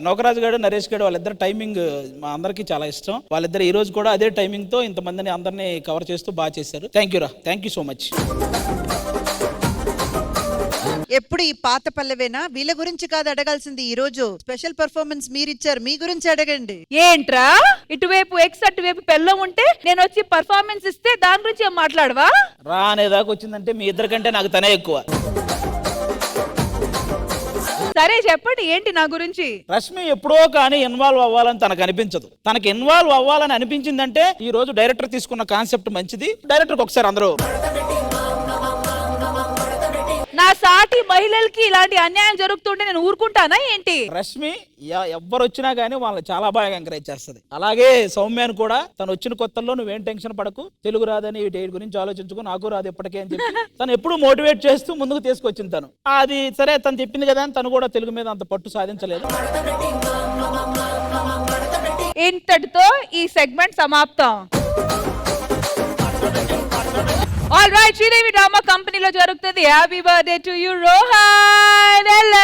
నూకరాజు గారు, నరేష్ గారు, వాళ్ళిద్దరు టైమింగ్ మా అందరికి చాలా ఇష్టం. వాళ్ళిద్దరు ఈ రోజు కూడా అదే టైమింగ్ తో ఇంతమందిని అందరినీ కవర్ చేస్తూ బాగా చేశారు. థ్యాంక్ యూ రా, థ్యాంక్ యూ సో మచ్. ఎప్పుడు ఈ పాత పల్లెవేనా? వీళ్ళ గురించి కాదు అడగాల్సింది. ఈ రోజు స్పెషల్ పర్ఫార్మెన్స్ మీరు ఇచ్చారు, మీ గురించి అడగండి. ఏంట్రా, ఇటువైపు ఎక్స్ అటువైపు పెళ్ళం ఉంటే నేను వచ్చి పర్ఫార్మెన్స్ ఇస్తే దాని గురించి ఏం మాట్లాడవా? రా అనేదాకా వచ్చిందంటే మీ ఇద్దరికంటే నాకు తనే ఎక్కువ. సరే చెప్పండి, ఏంటి నా గురించి? రష్మి ఎప్పుడో కానీ ఇన్వాల్వ్ అవ్వాలని తనకు అనిపించదు. తనకి ఇన్వాల్వ్ అవ్వాలని అనిపించిందంటే ఈ రోజు డైరెక్టర్ తీసుకున్న కాన్సెప్ట్ మంచిది. డైరెక్టర్ ఒకసారి అందరూ, నా సాటి మహిళలకి ఇలాంటి అన్యాయం జరుగుతుంటే నేను ఊరుకుంటానా ఏంటి? రష్మి ఎవ్వరు వచ్చినా గానీ వాళ్ళని చాలా బాగా ఎంకరేజ్ చేస్తుంది. అలాగే సౌమ్యాన్ని కూడా తను వచ్చిన కొత్తల్లో నువ్వేం టెన్షన్ పడకు, తెలుగు రాదని వీటి గురించి ఆలోచించుకో, నాకు రాదు ఎప్పటికే అని చెప్పి తను ఎప్పుడు మోటివేట్ చేస్తూ ముందుకు తీసుకొచ్చింది. తను అది సరే, తను చెప్పింది కదా అని తను కూడా తెలుగు మీద అంత పట్టు సాధించలేదు. ఇంతటితో ఈ సెగ్మెంట్ సమాప్తం. ఆల్ రైట్, శ్రీదేవి డ్రామా కంపెనీలో జరుగుతుంది happy birthday to you Rohan. Hello,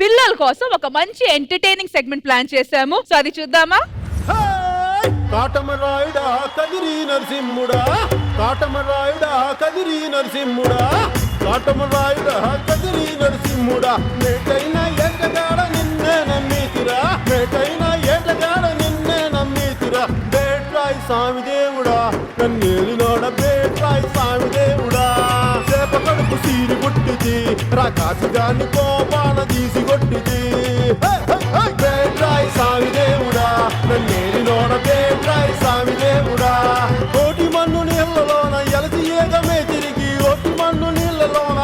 పిల్లల కోసం ఒక మంచి ఎంటర్టైనింగ్ సెగ్మెంట్ ప్లాన్ చేశాము. సో అది చూద్దామా? కాటమరాయుడా కదిరి నరసింహుడా, కాటమరాయుడా కదిరి నరసింహుడా, కాటమరాయుడా కదిరి నరసింహుడా, మేటైన ఏటగాడ నిన్నే నమ్మితిరా, మేటైన ఏటగాడ నిన్నే నమ్మి స్వామి దేవుడా కన్నేలిలోన బేట్రాయి స్వామి దేవుడా చేప కడుపు సీరి కొట్టిది రాకాసిగాన్ని కోపాన తీసి కొట్టిది బేట్రాయి స్వామి దేవుడా కన్నేలిలోన బేట్రాయి స్వామి దేవుడా కోటి మన్ను నీళ్ళలోన ఎలసి ఏగమే తిరిగి ఒట్టి మన్ను నీళ్ళలోన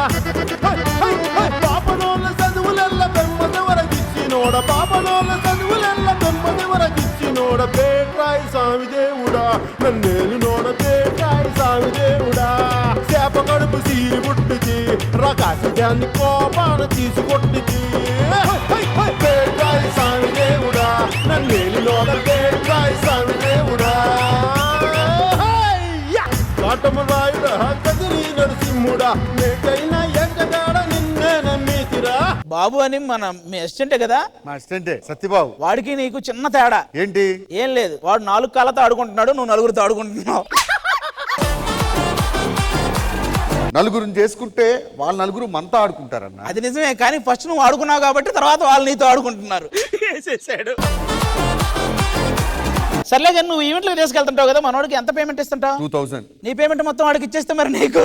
పాపనోళ్ళ చదువులెల్ల బెమ్మదెవరకిచ్చినోడ పాపనోళ్ళ చదువులెల్ల బెమ్మదెవరకిచ్చినోడ బేట్రాయి స్వామి దేవుడా నన్నేలు నోడ బేట్రాయి స్వామి దేవుడా చేప కడుపు సీరి పుట్టిది రకాసి దాన్ని కోపాన తీసి కొట్టిది బేట్రాయి స్వామి దేవుడా నన్నేలు నోడ బేట్రాయి స్వామి దేవుడా కాటమరాయుడా కదిరి నరసింహుడా నేటైనా ఎంతగాడ నిన్నే నమ్మితిరా. బాబు అని మన మీ అసిస్టెంటే కదా? మా అసిస్టెంటే సత్యబాబు. వాడికి నీకు చిన్న తేడా ఏంటి? ఏం లేదు, వాడు 4 కాళ్ళతో ఆడుకుంటున్నాడు, నువ్వు నలుగురితో ఆడుకుంటున్నావు. నలుగురిని చేసుకుంటే వాళ్ళ నలుగురు మనతో ఆడుకుంటారన్న. అది నిజమే, కానీ ఫస్ట్ నువ్వు ఆడుకున్నావు కాబట్టి తర్వాత వాళ్ళు నీతో ఆడుకుంటున్నారు. వేసేసాడు. సర్లే కానీ నువ్వు ఈవెంట్లకు తీసుకెళ్తుంటావు కదా, మనోడికి ఎంత పేమెంట్ ఇస్తుంటావు? 2000. నీ పేమెంట్ మొత్తం వాడికి ఇచ్చేస్తే మరి నీకు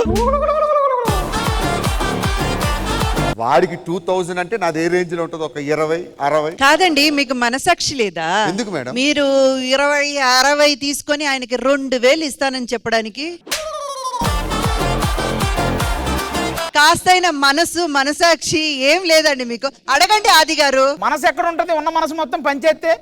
వాడికి 2000 అంటే నాది ఏ రేంజ్ లో ఉంటుంది? ఒక 20-60. కాదండి, మీకు మనసాక్షి లేదా? ఎందుకు మేడం? మీరు 20-60 తీసుకొని ఆయనకి 2000 ఇస్తానని చెప్పడానికి కాస్తైన మనసాక్షి ఏం లేదండి మీకు? అడగండి ఆది గారు. మనసు ఎక్కడ ఉంటుంది? ఉన్న మనసు మొత్తం పనిచేస్తే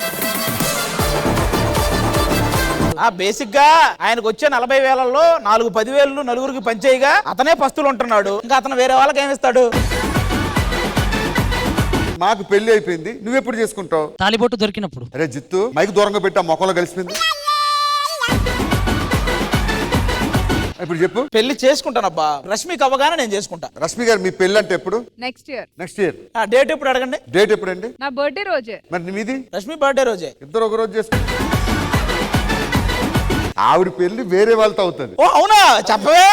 బేసిక్ గా ఆయనకు వచ్చే 40,000లో 4-10,000 నలుగురికి పంచేయగా అతనే పస్తులు ఉంటున్నాడు. ఇంకా అతను వేరే వాళ్ళకి ఏమిస్తాడు? మాకు పెళ్లి అయిపోయింది, నువ్వెప్పుడు చేసుకుంటావు? తాలిబొట్టు దొరికినప్పుడు. అరే జిత్తు, మైక్ దూరంగా పెట్టా, మొక్కలో కలిసిపోయింది. ఇప్పుడు చెప్పు. పెళ్లి చేసుకుంటానబ్బా, రష్మికి అవ్వగానే నేను చేసుకుంటా. రష్మి గారు, మీ పెళ్లి అంటే ఎప్పుడు? Next year. Next year. Date ఎప్పుడు అడగండి? డేట్ ఎప్పుడండి? నా బర్త్డే రోజే. మరి మీది? రష్మి బర్త్డే రోజే. ఇద్దరు ఒక రోజు చేసుకుంటారు. ఆవిడ పెళ్లి వేరే వాళ్ళతో అవుతుంది. ఓ అవునా? చెప్పవే.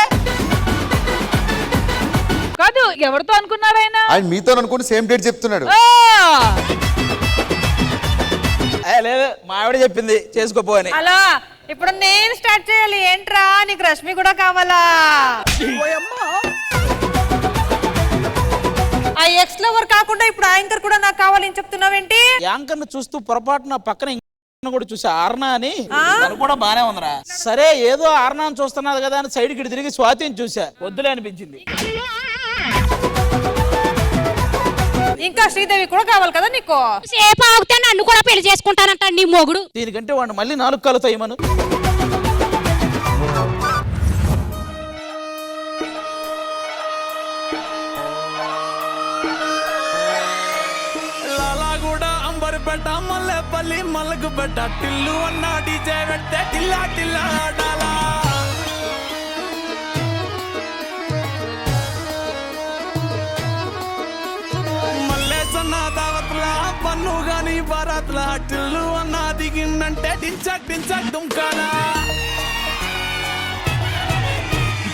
కాదు, ఎవరితో అనుకున్నారు ఆయన? ఆయన మీతో అనుకుని సేమ్ డేట్ చెప్తున్నాడు. లేదు, మా ఆవిడ చెప్పింది చేసుకోపో అని. అలా ఇప్పుడు నేను స్టార్ట్ చేయాలి ఏంట్రా? నీకు రష్మి కూడా కావాలా? ఆ ఎక్స్ లవర్ కాకుండా ఇప్పుడు యాంకర్ కూడా నాకు కావాలని చెప్తున్నావేంటి? యాంకర్ ను చూస్తూ పొరపాటున పక్కన కూడా చూసా ఆర్నా అని, అది కూడా బానే ఉందిరా. సరే ఏదో ఆర్నాని చూస్తున్నది కదా అని సైడ్ కి తిరిగి స్వాతిని చూసా, వద్దులే అనిపించింది. ఇంకా శ్రీదేవి కూడా కావాలి కదా నీకు? సేపు ఆగితే నన్ను కూడా పెళ్లి చేసుకుంటానంట నీ మొగుడు. దీనికంటే వాడిని మళ్ళీ 4 కాళ్ళతో ఇమ్మను. పెట్ట మల్లెపల్లి మల్లకు పెట్ట టిల్లు అన్న డీజే పెడితే టిల్లా టిల్లా ఆడాలా. మల్లేసన్న దావత్ల పన్ను గాని భారత్ల టిల్లు అన్న దిగిందంటే డించక్ డించక్ దుంకాలా.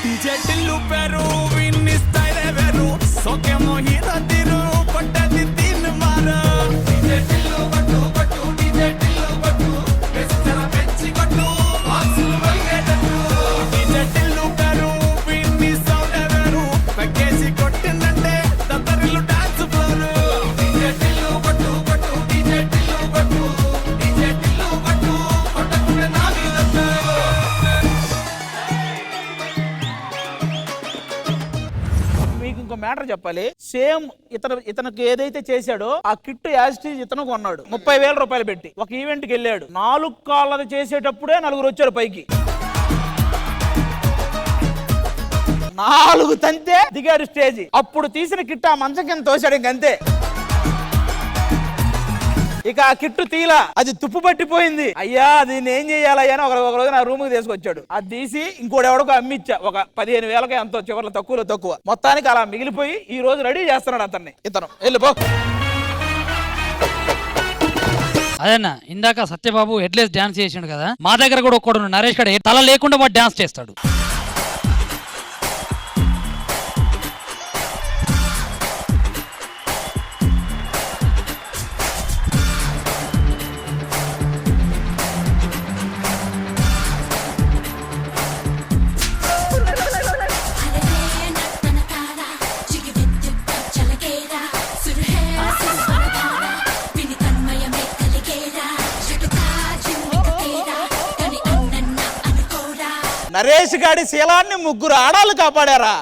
డీజే టిల్లు పేరు విన్ని స్టైల్ వేరు, సోకేమో హీరో తీరు పట్టది తీన్ మారు. డీజే టిల్లు పట్టు పట్టు, డీజే టిల్లు పట్టు, వెచ్చర పెంచి కొట్టు, బాక్సులు వల్గేటట్టు. డీజే టిల్లు పేరు విన్ని సౌండ్ వేరు, పెక్కేసి కొట్టిందంటే దత్తరిల్లు డాన్స్ ఫ్లోరు. డీజే టిల్లు పట్టు పట్టు, డీజే టిల్లు పట్టు, డీజే టిల్లు పట్టు, కొట్టకుండా నాది దత్తు. మీకు ఇంకో మ్యాటర్ చెప్పాలి. సేమ్ ఇతనికి ఏదైతే చేశాడో ఆ కిట్ యాజిటీజ్ ఇతను కొన్నాడు 30,000 రూపాయలు పెట్టి. ఒక ఈవెంట్ కి వెళ్ళాడు, 4 కాళ్ళది చేసేటప్పుడే 4 వచ్చారు పైకి. 4 తంతే దిగాడు స్టేజ్. అప్పుడు తీసిన కిట్ ఆ మంచం కింద తోసాడు, ఇంకంతే. ఇక ఆ కిట్టు తీలా, అది తుప్పు పట్టిపోయింది. అయ్యా అది నేను చేయాలయ్యా అని ఒక రోజు నా రూమ్ కి తీసుకొచ్చాడు. అది తీసి ఇంకోటి ఎవడికో అమ్మిచ్చా, ఒక 15,000కి ఎంతో, చివర్లో తక్కువలో తక్కువ. మొత్తానికి అలా మిగిలిపోయి ఈ రోజు రెడీ చేస్తున్నాడు అతన్ని. ఇతను వెళ్ళిపో. అదేనా ఇందాక సత్యబాబు హెడ్లెస్ డాన్స్ చేసిండు కదా, మా దగ్గర కూడా ఒక్కడు నరేష్ గడ తల లేకుండా వాడు డాన్స్ చేస్తాడు. నరేష్ గాడి శీలాన్ని ముగ్గురు ఆడాలు కాపాడారా?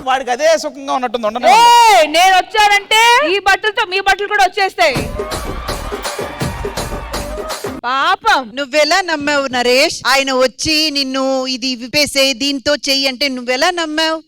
వాడికి అదే సుఖంగా ఉన్నట్టుంది. ఉండనే నేను వచ్చానంటే ఈ బట్టలతో మీ బట్టలు కూడా వచ్చేస్తాయి. పాపం. నువ్వెలా నమ్మావు నరేష్? ఆయన వచ్చి నిన్ను ఇది విప్పేసే దీంతో చెయ్యి అంటే నువ్వెలా నమ్మావు?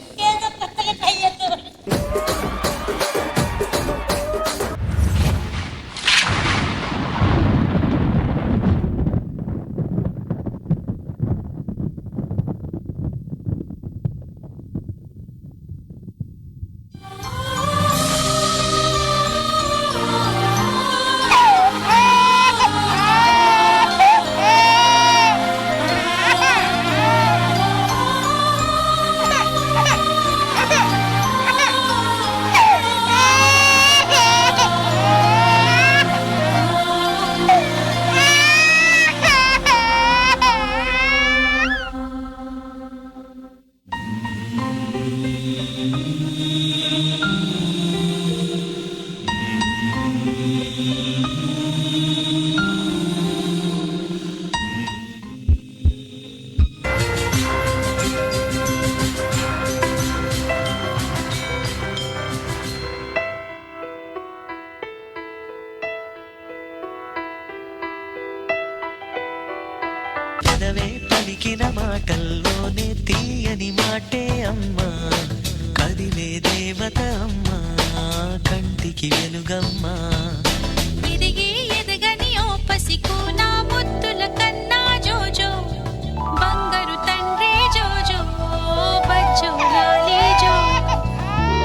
పలికిన మాటల్లోనే తీయని మాటే అమ్మా, కదిలే దేవత అమ్మా, కంటికి వెలుగమ్మా. ఎదిగి ఎదగని ఓ పసికు నా ముద్దుల కన్నా జోజో, బంగారు తండ్రి జోజో, బజ్జో లాలి జో,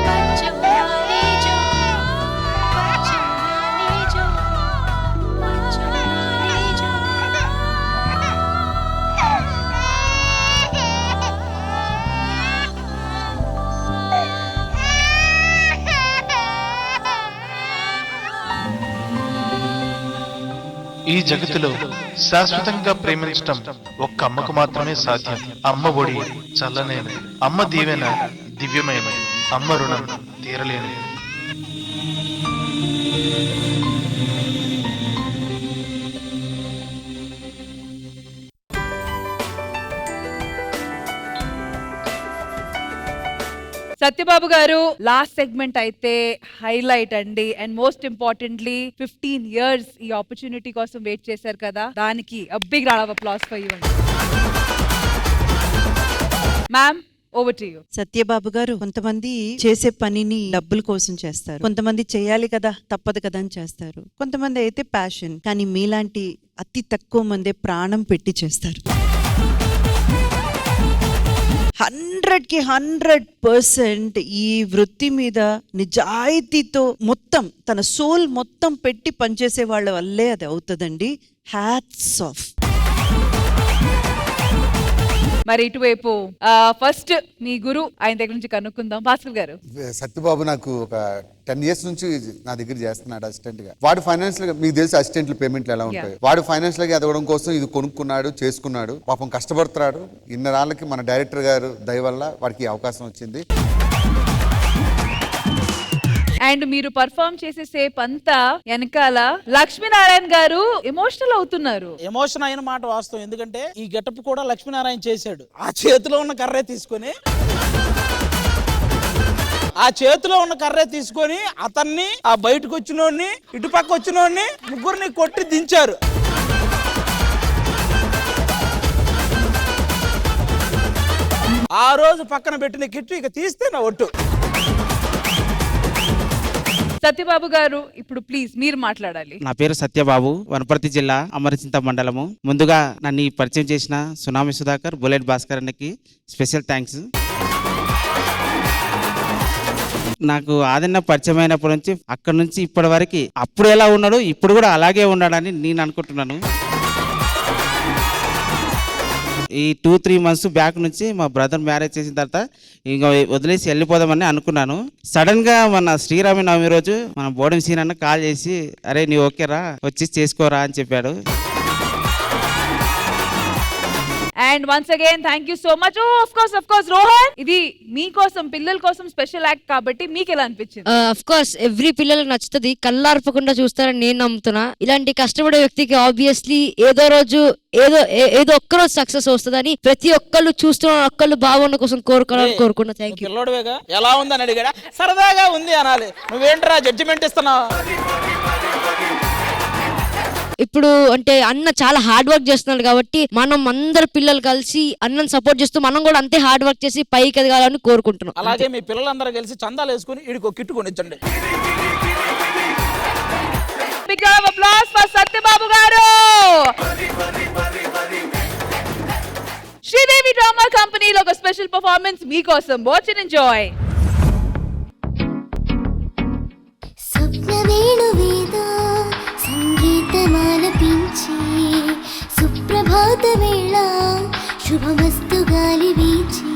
బజ్జో లాలి జో, బజ్జో లాలి జో, బజ్జో లాలి జో. ఈ జగత్తులో శాశ్వతంగా ప్రేమించటం ఒక్క అమ్మకు మాత్రమే సాధ్యం. అమ్మ ఒడి చల్లనేను, అమ్మ దీవెన దివ్యమైన, అమ్మ రుణం తీరలేను. సత్యబాబు గారు లాస్ట్ సెగ్మెంట్ అయితే హైలైట్ అండి. అండ్ మోస్ట్ ఇంపార్టెంట్లీ 15 years ఈ ఆపర్చునిటీ కోసం వెయిట్ చేశారు కదా, దానికి a big round of applause for you. Ma'am, over to you. Satyababu గారు, కొంతమంది చేసే పనిని డబ్బుల కోసం చేస్తారు, కొంతమంది చేయాలి కదా తప్పదు కదా అని చేస్తారు, కొంతమంది అయితే ప్యాషన్. కానీ మీలాంటి అతి తక్కువ మందే ప్రాణం పెట్టి చేస్తారు. 100కి 100% ఈ వృత్తి మీద నిజాయితీతో మొత్తం తన సోల్ మొత్తం పెట్టి పనిచేసే వాళ్ళ వల్లే అది అవుతుందండి. Hats off. మరి ఇటువైపు ఫస్ట్ మీ గురు ఆయన దగ్గర నుంచి కనుక్కుందాం. భాస్కర్ గారు. సత్యబాబు నాకు ఒక 10 years నుంచి నా దగ్గర చేస్తున్నాడు అసిస్టెంట్ గా. వాడు ఫైనాన్షియల్ గా, మీకు తెలిసి అసిస్టెంట్లు పేమెంట్లు ఎలా ఉంటాయి, వాడు ఫైనాన్షియల్ గా ఎదగడం కోసం ఇది కొనుక్కున్నాడు, చేసుకున్నాడు, పాపం కష్టపడుతున్నాడు. ఇన్నరాళ్ళకి మన డైరెక్టర్ గారు దయ వల్ల వాడికి అవకాశం వచ్చింది. అండ్ మీరు పర్ఫార్మ్ చేసే సేపు అంతా వెనకాల లక్ష్మీనారాయణ గారు ఎమోషనల్ అవుతున్నారు. ఎమోషన్ అయిన మాట వాస్తవం. ఎందుకంటే ఈ గెటప్ కూడా లక్ష్మీనారాయణ చేశాడు. ఆ చేతిలో ఉన్న కర్రే తీసుకొని అతన్ని, ఆ బయటకు వచ్చినోడిని, ఇటుపక్క వచ్చినోడిని, ముగ్గురిని కొట్టి దించారు. ఆ రోజు పక్కన పెట్టిన కిట్టు ఇక తీస్తే నా ఒట్టు. సత్యబాబు గారు, ఇప్పుడు ప్లీజ్ మీరు మాట్లాడాలి. నా పేరు సత్యబాబు, వనపర్తి జిల్లా అమరచింత మండలము. ముందుగా నన్ను పరిచయం చేసిన సునామి సుధాకర్, బుల్లెట్ భాస్కర్ అన్నకి స్పెషల్ థ్యాంక్స్. నాకు ఆదరణ పరిచయం అయినప్పటి నుంచి అక్కడి నుంచి ఇప్పటి వరకు, అప్పుడు ఎలా ఉన్నాడు ఇప్పుడు కూడా అలాగే ఉన్నాడని నేను అనుకుంటున్నాను. ఈ 2-3 months బ్యాక్ నుంచి మా బ్రదర్ మ్యారేజ్ చేసిన తర్వాత ఇంకా వదిలేసి వెళ్ళిపోదామని అనుకున్నాను. సడన్ గా మన శ్రీరామనవమి రోజు మన బోడెం సీన్ అన్న కాల్ చేసి, అరే నీ ఓకేరా వచ్చి చేసుకోరా అని చెప్పాడు. And once again thank you so much. Of course Rohan, ఇది మీకోసం పిల్లల కోసం స్పెషల్ యాక్ట్ కాబట్టి మీకు ఎలా అనిపించింది? ఆఫ్ కోర్స్ ఎవ్రీ పిల్లలకు నచ్చుతుంది, కళ్ళార్పకుండా చూస్తారని నేను నమ్ముతున్నా. ఇలాంటి కష్టపడే వ్యక్తికి ఆబ్వియస్లీ ఏదో రోజు ఏదో ఒక్కరోజు సక్సెస్ వస్తుందని ప్రతి ఒక్కళ్ళు చూస్తున్న ఒక్కళ్ళు బాగున్న కోసం కోరుకున్నా. Thank you. పిల్లోడువేగా ఎలా ఉందని అడిగాడా, సరదాగా ఉంది అనాలి. నువ్వేంట్రా జడ్జిమెంట్ ఇస్తున్నావు? ఇప్పుడు అంటే అన్న చాలా హార్డ్ వర్క్ చేస్తున్నాడు కాబట్టి మనం అందరు పిల్లలు కలిసి అన్నని సపోర్ట్ చేస్తూ మనం కూడా అంతే హార్డ్ వర్క్ చేసి పైకి ఎదగాలని కోరుకుంటున్నాం. అలాగే మీ పిల్లలందరూ కలిసి చందాలు వేసుకుని వీడికి కిట్టు కొనిచ్చండి. Big round of applause for Satyababu garu. Sridevi drama కంపెనీలో ఒక స్పెషల్ పర్ఫార్మెన్స్ మీకోసం. Watch and enjoy. సంగీతమాలపించి సుప్రభాత వేళ శుభమస్తు గాలి వీచి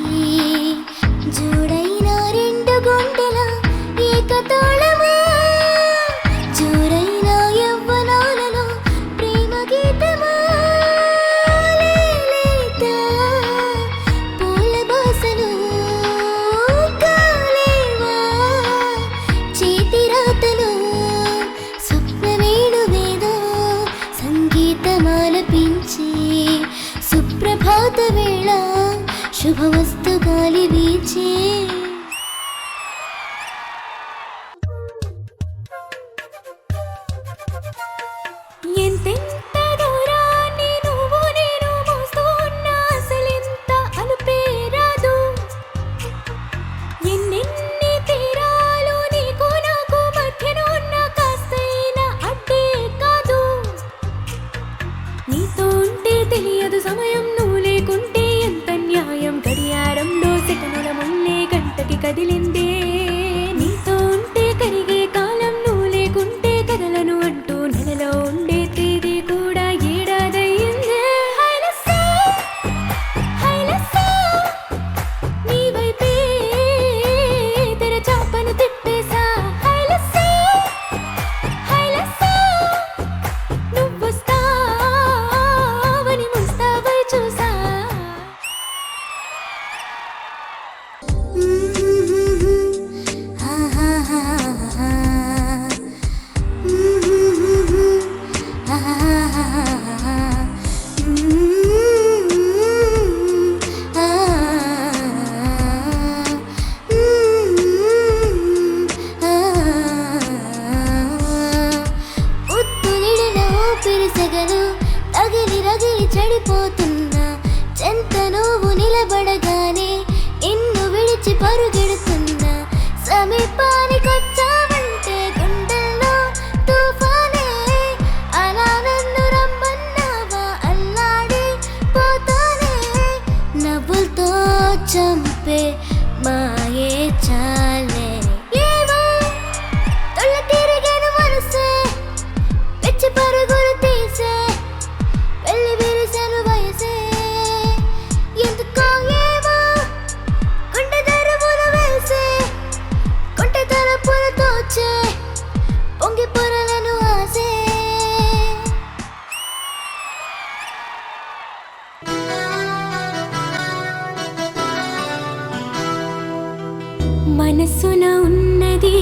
జోడైన రెండు గుండెల ఏకతాళమా జోరైన యవ్వనాలలో ప్రేమ గీతమా లేత పూల బాసలు కాలేవా చేతి రాతలు సంగీతమాలపించి సుప్రభాత వేళ శుభవస్తు గాలి వీచే ఎంతెంత దూరాన్ని నువ్వు నేను మోస్తున్నా అసలెంత అలుపే రాదు ఎన్నెన్ని తీరాలు నీకు నాకు మధ్యన ఉన్న కాస్తైనా అడ్డే కాదు నీతో ఉంటే తెలియదు సమయం నువ్వు లేకుంటే ఎంత న్యాయం గడియారంలో సెకనుల ముల్లే గంటకి కదిలిందే నీతో ఉంటే కరిగే కాలం నువ్వు లేకుంటే కదలను అంటూ నెలలో ఉండే తేదీ కూడా ఏడాదయ్యిందే నీ వైపే తెర చాపను తిప్పేసా నువ్వొస్తావని ముస్తాబై చూసా పిరిసెగలు రగిలి రగిలి చెడిపోతున్నా చెంత నువ్వు నిలబడగానే ఇన్ను విడిచి పరుగెడుతున్నా సమీపానికొచ్చావంటే గుండెల్లో తుఫానే అలా నన్ను రమ్మన్నావా అల్లాడి పోతానే నవ్వులతో చంపే మాయే చాలే ఏమో తొల్ల తిరిగేను మనసే పిచ్చి పరుగులు తీసే వెళ్ళి విరిసెను వయసే ఎందుకో ఏమో గుండె దరువులు వేసే గుండె తలుపులు తోచే పొంగి పొరలను ఆసే మనసున ఉన్నది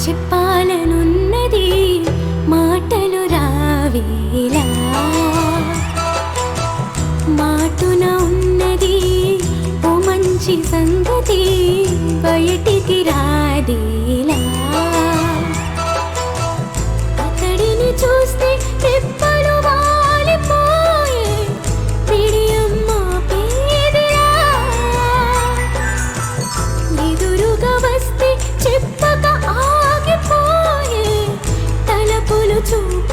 చెప్పాలనున్నది మాటలు రావేలా మాటున ఉన్నది ఓ మంచి సంగతి బయటికి రాదేలా అతడిని చూస్తే తిప్పలు వాలిపోయే పిడియమ్మ పేదిరా ఎదురుగా వస్తే చెప్పక ఆగిపోయే తలపులు చూపు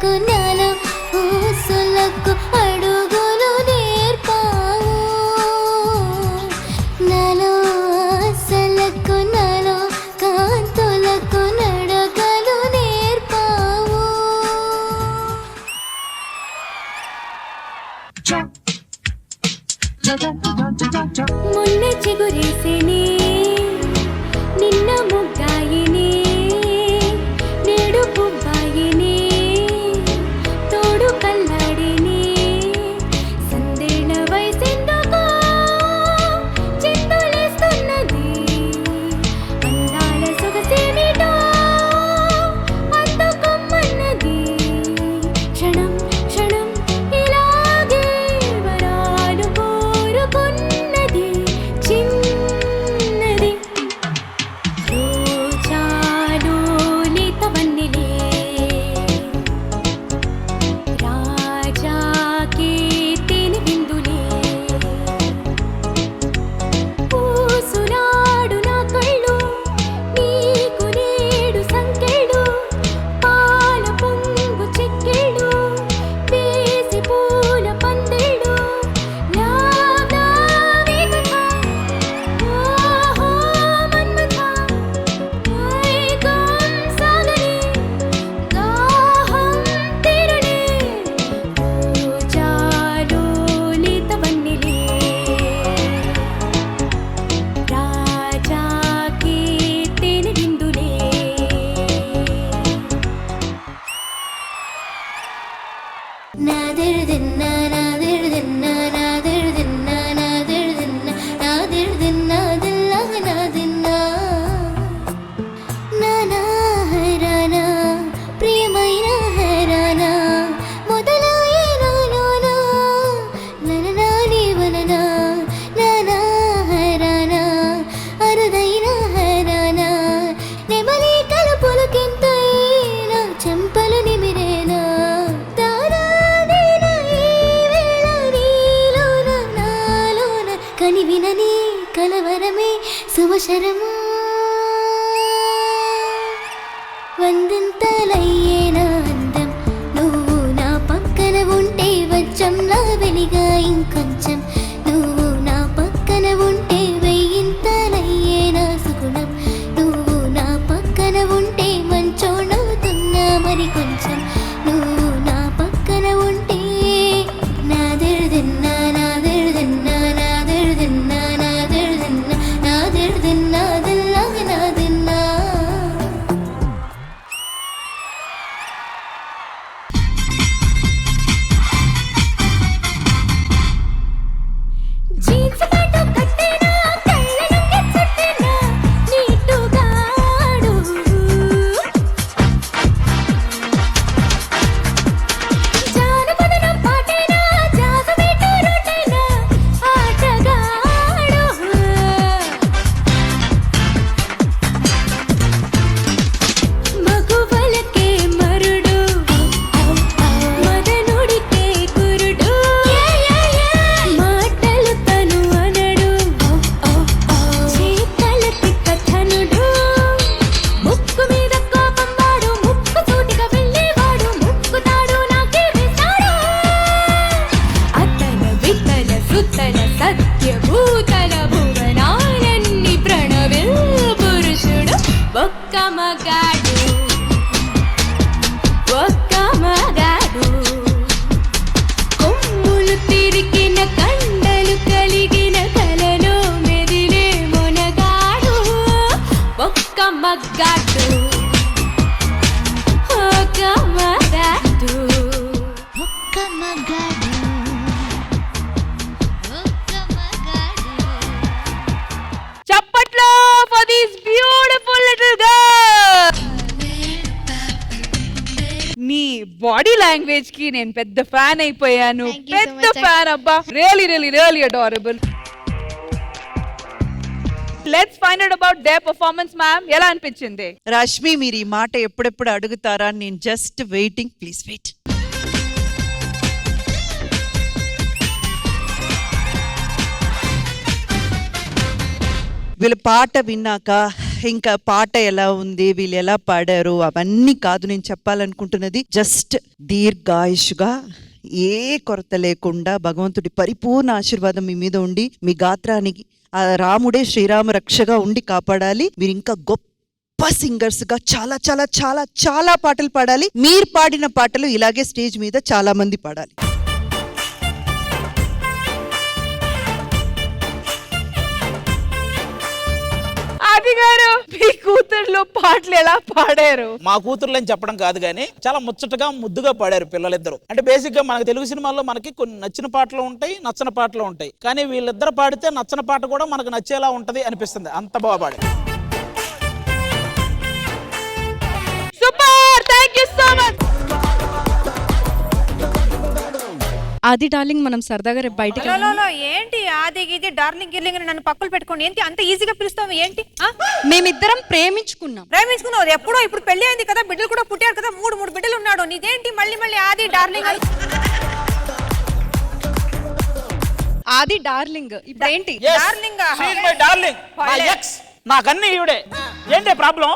సలకు నాలో ఊసులకు అడుగులు నేర్పావు నాలో ఆశలకు నాలో కాంతులకు నడకలు నేర్పావు మొన్న చిగురేసేనే నిన్న ముగ్గాయినే నేడు పువ్వాయినే తోడు కల్లాడినే సందేళ వయసెందుకో చిందులేస్తున్నది అందాల సొగసేమిటో అందుకొమ్మన్నది క్షణం క్షణం ఇలాగే వరాలు కోరుకున్నది చిన్నది రోజాలు లేతవన్నెలే రాజాకే తేనె బిందులే పూసులాడు నా కళ్ళు నీకు నేడు సంకెళ్ళు పాల పొంగు చెక్కెళ్ళు వేసి పూల పందెళ్ళు లాగా వేగత ఓహో మన్మథ వైగం సాగని దాహం తీరని రోజాలు లేతవన్నెలే రాజాకి తేనె బిందులే నాదిర్దిన్న నాదిర్దిన్న నాదిర్దిన్న నాదిర్దిన్న నాదిర్దిన్న దిల్లహ నాదిన్న నానా హరానా ప్రియమైన హరానా మొదలాయే నాలోనా నననా నీవననా నానా హరానా అరుదైన హరానా నెమలి కలుపులకింతై నా చెంపలు నిమిరేనా దానాదేనా ఈ వేళ నీలోన నాలోన కనివినని కలవరమే శుభశరమా వందింతలయ్యేనా అందం నువ్వు నా పక్కన ఉంటే వచ్చంలా వెలిగా ఇంకొంచెం నువ్వు నా పక్కన ఉంటే వెయ్యింతలయ్యేనా సుగుణం నువ్వు నా పక్కన ఉంటే మంచోడవుతున్నా మరి కొంచెం నువ్వు నా పక్కన ఉంటే నాదిర్దిన్నా నాదిర్దిన్నా నాదిర్దిన్నా నాదిర్దిన్నా నాదిర్దిన్నా దిల్లహ నాదిన్నా జీన్స్ ప్యాంటు కట్టేనా కళ్ళనుండి చుట్టేనా నీటుగాడు జానపదనం పాటేనా జాజమేటు రొట్టేనా ఆటగాడు మగువలకే మరుడు మదనుడికే కురుడు మాటలు తను అనడు చేతల తిక్కథనుడు ముక్కు మీద కోపం వాడు ముక్కు సూటిగా వెళ్ళేవాడు ముక్కుతాడు నాకే వేస్తాడు అతల వితల సుతల సత్యభూతల భువనాలన్నీ ప్రణవిల్ పురుషుడు ఒక్క మగాడు ఒక్క మగాడు కొమ్ములు తిరిగిన కండలు కలిగిన కలలో మెదిలే మొనగాడు ఒక్క మగాడు ఒక్క మగాడు ఒక్క మగాడు ఒక్క మగాడు చప్పట్లో for these beautiful little girls. Me body language కి నేను పెద్ద ఫ్యాన్ అయిపోయాను. పెద్ద ఫ్యాన్ అబ్బా. Really really really adorable. Let's find out about their performance ma'am. ఎలా అనిపించింది? రష్మి మీరు ఈ మాట ఎప్పుడెప్పుడు అడుగుతారా నేను జస్ట్ వెయిటింగ్. Please wait. వీళ్ళ పాట విన్నాక ఇంకా పాట ఎలా ఉంది, వీళ్ళు ఎలా పాడారు అవన్నీ కాదు నేను చెప్పాలనుకుంటున్నది. జస్ట్ దీర్ఘాయుష్గా ఏ కొరత లేకుండా భగవంతుడి పరిపూర్ణ ఆశీర్వాదం మీ మీద ఉండి మీ గాత్రానికి ఆ రాముడే శ్రీరామ రక్షగా ఉండి కాపాడాలి. మీరు ఇంకా గొప్ప సింగర్స్ గా చాలా చాలా చాలా చాలా పాటలు పాడాలి. మీరు పాడిన పాటలు ఇలాగే స్టేజ్ మీద చాలా మంది పాడాలి. ఆది గారు మీ కూతుర్లు పాటలు ఎలా పాడారు? మా కూతుర్లని చెప్పడం కాదు కానీ చాలా ముచ్చటగా ముద్దుగా పాడారు పిల్లలిద్దరు. అంటే బేసిక్ గా మనకు తెలుగు సినిమాల్లో మనకి కొన్ని నచ్చిన పాటలు ఉంటాయి, నచ్చని పాటలు ఉంటాయి. కానీ వీళ్ళిద్దరు పాడితే నచ్చని పాట కూడా మనకు నచ్చేలా ఉంటది అనిపిస్తుంది. అంత బాగా పాడారు. Super, thank you so much. ఆది డార్లింగ్ మనం సరదాగా రేపు బయటికి ఏంటి ఆది గీది డార్లింగ్ గిర్లింగ్ అని నన్ను పక్కలు పెట్టుకోండి. ఏంటి అంత ఈజీగా పిలుస్తావు? ఏంటి మేమిద్దరం ప్రేమించుకున్నావు ఎప్పుడో? ఇప్పుడు పెళ్లి అయింది కదా, బిడ్డలు కూడా పుట్టారు కదా, మూడు బిడ్డలు ఉన్నాడు. నీదేంటి మళ్ళీ ఆది డార్లింగ్ అని? ఆది డార్లింగ్ ఇప్పుడు ఏంటి? డార్లింగ్ డార్లింగ్ నాకన్నీ ఈవిడే. ఏంటి ప్రాబ్లం?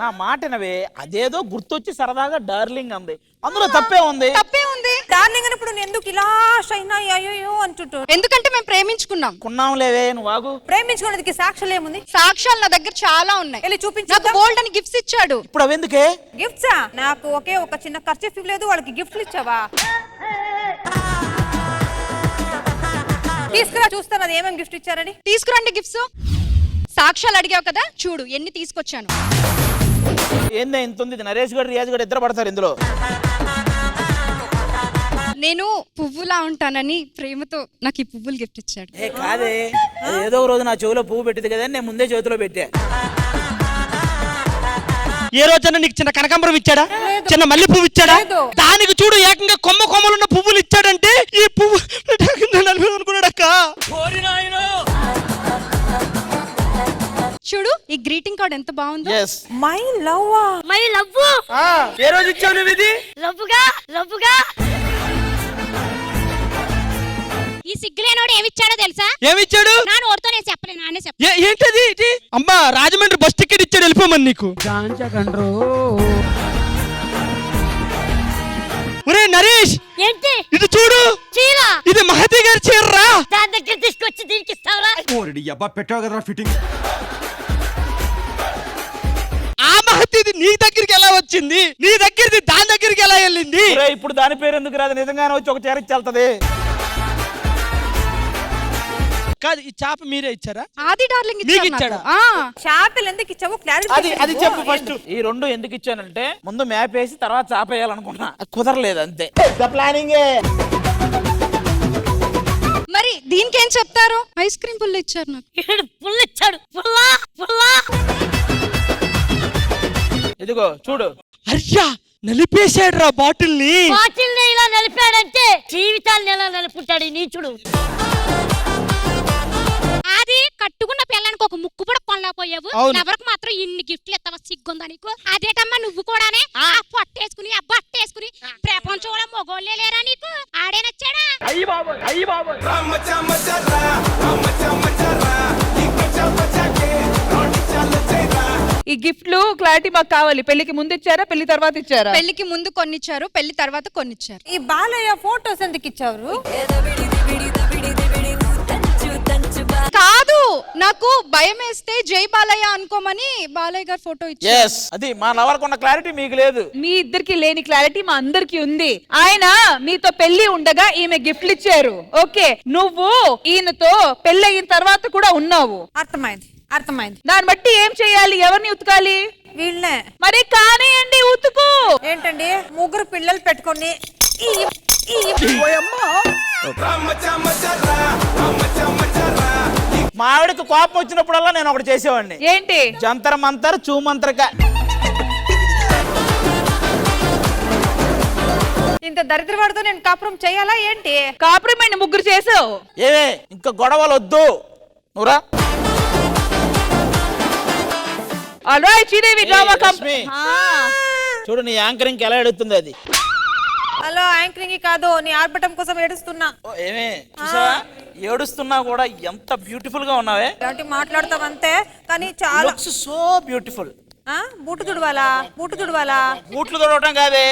నా మాటనవే అదేదో గుర్తొచ్చి సరదాగా డార్లింగ్ అంది. అందులో తప్పే ఉంది. డార్లింగ్ అన్నప్పుడు నేను ఎందుకు ఇలా షైనా అయ్యో అంటుంటూ? ఎందుకంటే మేము ప్రేమించుకున్నాం. లేవే నువ్వు ఆగు. ప్రేమించుకునేందుకు సాక్ష్యాలు ఏముంది? సాక్ష్యాలు నా దగ్గర చాలా ఉన్నాయి. వెళ్ళి చూపించు. నాకు గోల్డ్ అని గిఫ్ట్స్ ఇచ్చాడు. ఇప్పుడు అవెందుకే? గిఫ్ట్సా? నాకు ఒకే ఒక చిన్న ఖర్చు ఇవ్వలేదు, వాళ్ళకి గిఫ్ట్లు ఇచ్చావా? తీసుకురా చూస్తాను అది ఏమేమి గిఫ్ట్ ఇచ్చారని. తీసుకురండి గిఫ్ట్స్. సాక్ష్యాలు అడిగావు కదా, చూడు ఎన్ని తీసుకొచ్చాను. ఏందా ఇంత ఉంది? నరేష్ గారు రియాజ్ గారు ఇద్దరు పడతారు ఇందులో. నేను పువ్వులా ఉంటానని ప్రేమతో నాకు ఈ పువ్వులు గిఫ్ట్ ఇచ్చాడు. కాదే, ఏదో రోజు నా చెవిలో పువ్వు పెట్టింది కదా, నేను ముందే చేతిలో పెట్టా. ఏ రోజన్నా నీకు చిన్న కనకాంబరం ఇచ్చాడా? చిన్న మల్లె పువ్వు ఇచ్చాడా? దానికి చూడు ఏకంగా కొమ్మలున్న పువ్వులు ఇచ్చాడంటే ఈ పువ్వు అనుకున్నాడక్క. చూడు ఈ గ్రీటింగ్ కార్డ్ ఎంత బాగుందో. My love. ఏ రోజు ఇచ్చావు నువ్వు ఇది? లవ్వుగా ఈ సిగ్గులేనోడు ఏమిచ్చాడో తెలుసా? ఏమిచ్చాడు? నా నోటితో నేను చెప్పలే, నాన్నే చెప్ప. ఏంటది? అమ్మా రాజమండ్రి బస్ టికెట్ ఇచ్చాడు, వెళ్ళిపోమని నీకు. ఒరే నరేష్, ఏంటి ఇది చూడు, చీర. ఇది మహతి గారి చీరరా. దాని దగ్గర తీసుకొచ్చి దీనికి ఇస్తావరా? పెట్టావు కదరా ఫిట్టింగ్. ఆ మహతి ఇది నీ దగ్గరికి ఎలా వచ్చింది? నీ దగ్గరది దాని దగ్గరికి ఎలా వెళ్ళింది? ఇప్పుడు దాని పేరు ఎందుకు రాదు? నిజంగానే వచ్చి ఒక చీర ఇచ్చేళ్తది. కాదు, ఈ చాప మీరే ఇచ్చారా? ఆది డార్లింగ్ ఇచ్చాడా? చేపలు ఎందుకు ఇచ్చావు? అది చెప్పు ఫస్ట్. ఈ రెండు ఎందుకు ఇచ్చానంటే ముందు మ్యాప్ వేసి తర్వాత చాప వేయాలనుకున్నా, కుదరలేదు అంతే. ప్లానింగే. మరి దీనికి ఏం చెప్తారు? ఐస్ క్రీమ్ పుల్ల ఇచ్చారు నాకు. పుల్ల ఇచ్చాడు. పుల్లా ఇదిగో చూడు. అయ్యా నలిపేశాడు రా బాటిల్ ని. బాటిల్ ని ఇలా నలిపాడంటే జీవితాన్ని ఎలా నలుపుతాడు నీచుడు. అది కట్టుకున్న పిల్లానికి ఒక ముక్కు కూడా కొనలేకపోయావు. ఎవరికి మాత్రం ఇన్ని గిఫ్ట్లు ఇస్తావా? సిగ్గుందా నీకు? అదేటమ్మా నువ్వు కూడానే ఆ పొట్టేసుకుని ఆ బట్టేసుకుని ప్రపంచంలో మొగోళ్ళే లేరా నీకు? ఆడే నచ్చాడా? ఈ గిఫ్ట్లు క్లారిటీ మాకు కావాలి. పెళ్లికి ముందు ఇచ్చారా, పెళ్లి తర్వాత ఇచ్చారా? పెళ్లికి ముందు కొన్నిచ్చారు, పెళ్లి తర్వాత కొన్నిచ్చారు. ఈ బాలయ్య ఫోటోస్ ఎందుకు ఇచ్చారు? కాదు, నాకు భయం వేస్తే జై బాలయ్య అనుకోమని బాలయ్య గారు ఫోటో ఇచ్చారు. అది మా లవర్ కొన్న క్లారిటీ మీకు లేదు. మీ ఇద్దరికి లేని క్లారిటీ మా అందరికి ఉంది. ఆయన మీతో పెళ్లి ఉండగా ఈమె గిఫ్ట్లు ఇచ్చారు. ఓకే, నువ్వు ఈయనతో పెళ్లి అయిన తర్వాత కూడా ఉన్నావు. అర్థమైంది. దాన్ని బట్టి ఏం చేయాలి? ఎవరిని ఉతకాలి? వీళ్ళే. మరి కానియండి, ఉతుకు. ఏంటండి ముగ్గురు పిల్లలు పెట్టుకొని మా ఆవిడకి కోపం వచ్చినప్పుడల్లా నేను ఒకటి చేసేవాడిని. ఏంటి? జంతర్ మంతర్ చూమంత్రక. ఇంత దరిద్రవాడితో నేను కాపురం చేయాలా ఏంటి? కాపురం ముగ్గురు చేసావు. ఏవే ఇంకా గొడవలు వద్దు, నువ్వురా. చూడు నీ యాంకరింగ్ ఎలా ఎడుతుంది అది. హలో యాంకరింగ్ కాదు, నీ ఆర్భటం కోసం ఏడుస్తున్నా. ఏమే చూసావా? ఏడుస్తున్నా కూడా ఎంత బ్యూటిఫుల్ గా ఉన్నావే. ఇలాంటి మాట్లాడతావు అంతే, కానీ చాలా లుక్స్ సో బ్యూటిఫుల్. బూటు తుడవాలా? బూట్లు తొడవటం కాదే,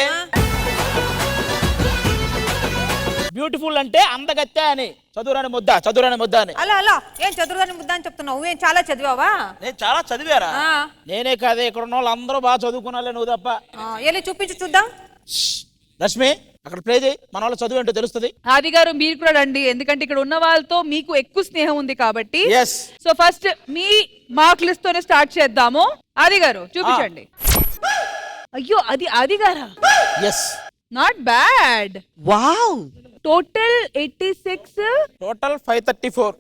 బ్యూటిఫుల్ అంటే అందగత్తె అని. చదువురాని ముద్ద అని. అలా ఏం చదువురాని ముద్ద అని చెప్తున్నావు? ఏం చాలా చదివావా? నేను చాలా చదివారా? నేనే కాదే, ఇక్కడ ఉన్న వాళ్ళు అందరూ బాగా చదువుకున్నాలే, నువ్వు తప్ప. వెళ్ళి చూపించు చూద్దాం. రష్మి అక్కడ ప్లే చేయి, మన వాళ్ళ చదువు ఏంటో తెలుస్తుంది. ఆది గారు మీరు కూడా రండి, ఎందుకంటే ఇక్కడ ఉన్న వాళ్ళతో మీకు ఎక్కువ స్నేహం ఉంది కాబట్టి. Yes. సో ఫస్ట్ మీ మార్క్ లిస్ట్ తోనే స్టార్ట్ చేద్దాము. ఆది గారు చూపించండి. అయ్యో అది ఆది గారా? Yes. Not bad. Wow. Total 86, total 534.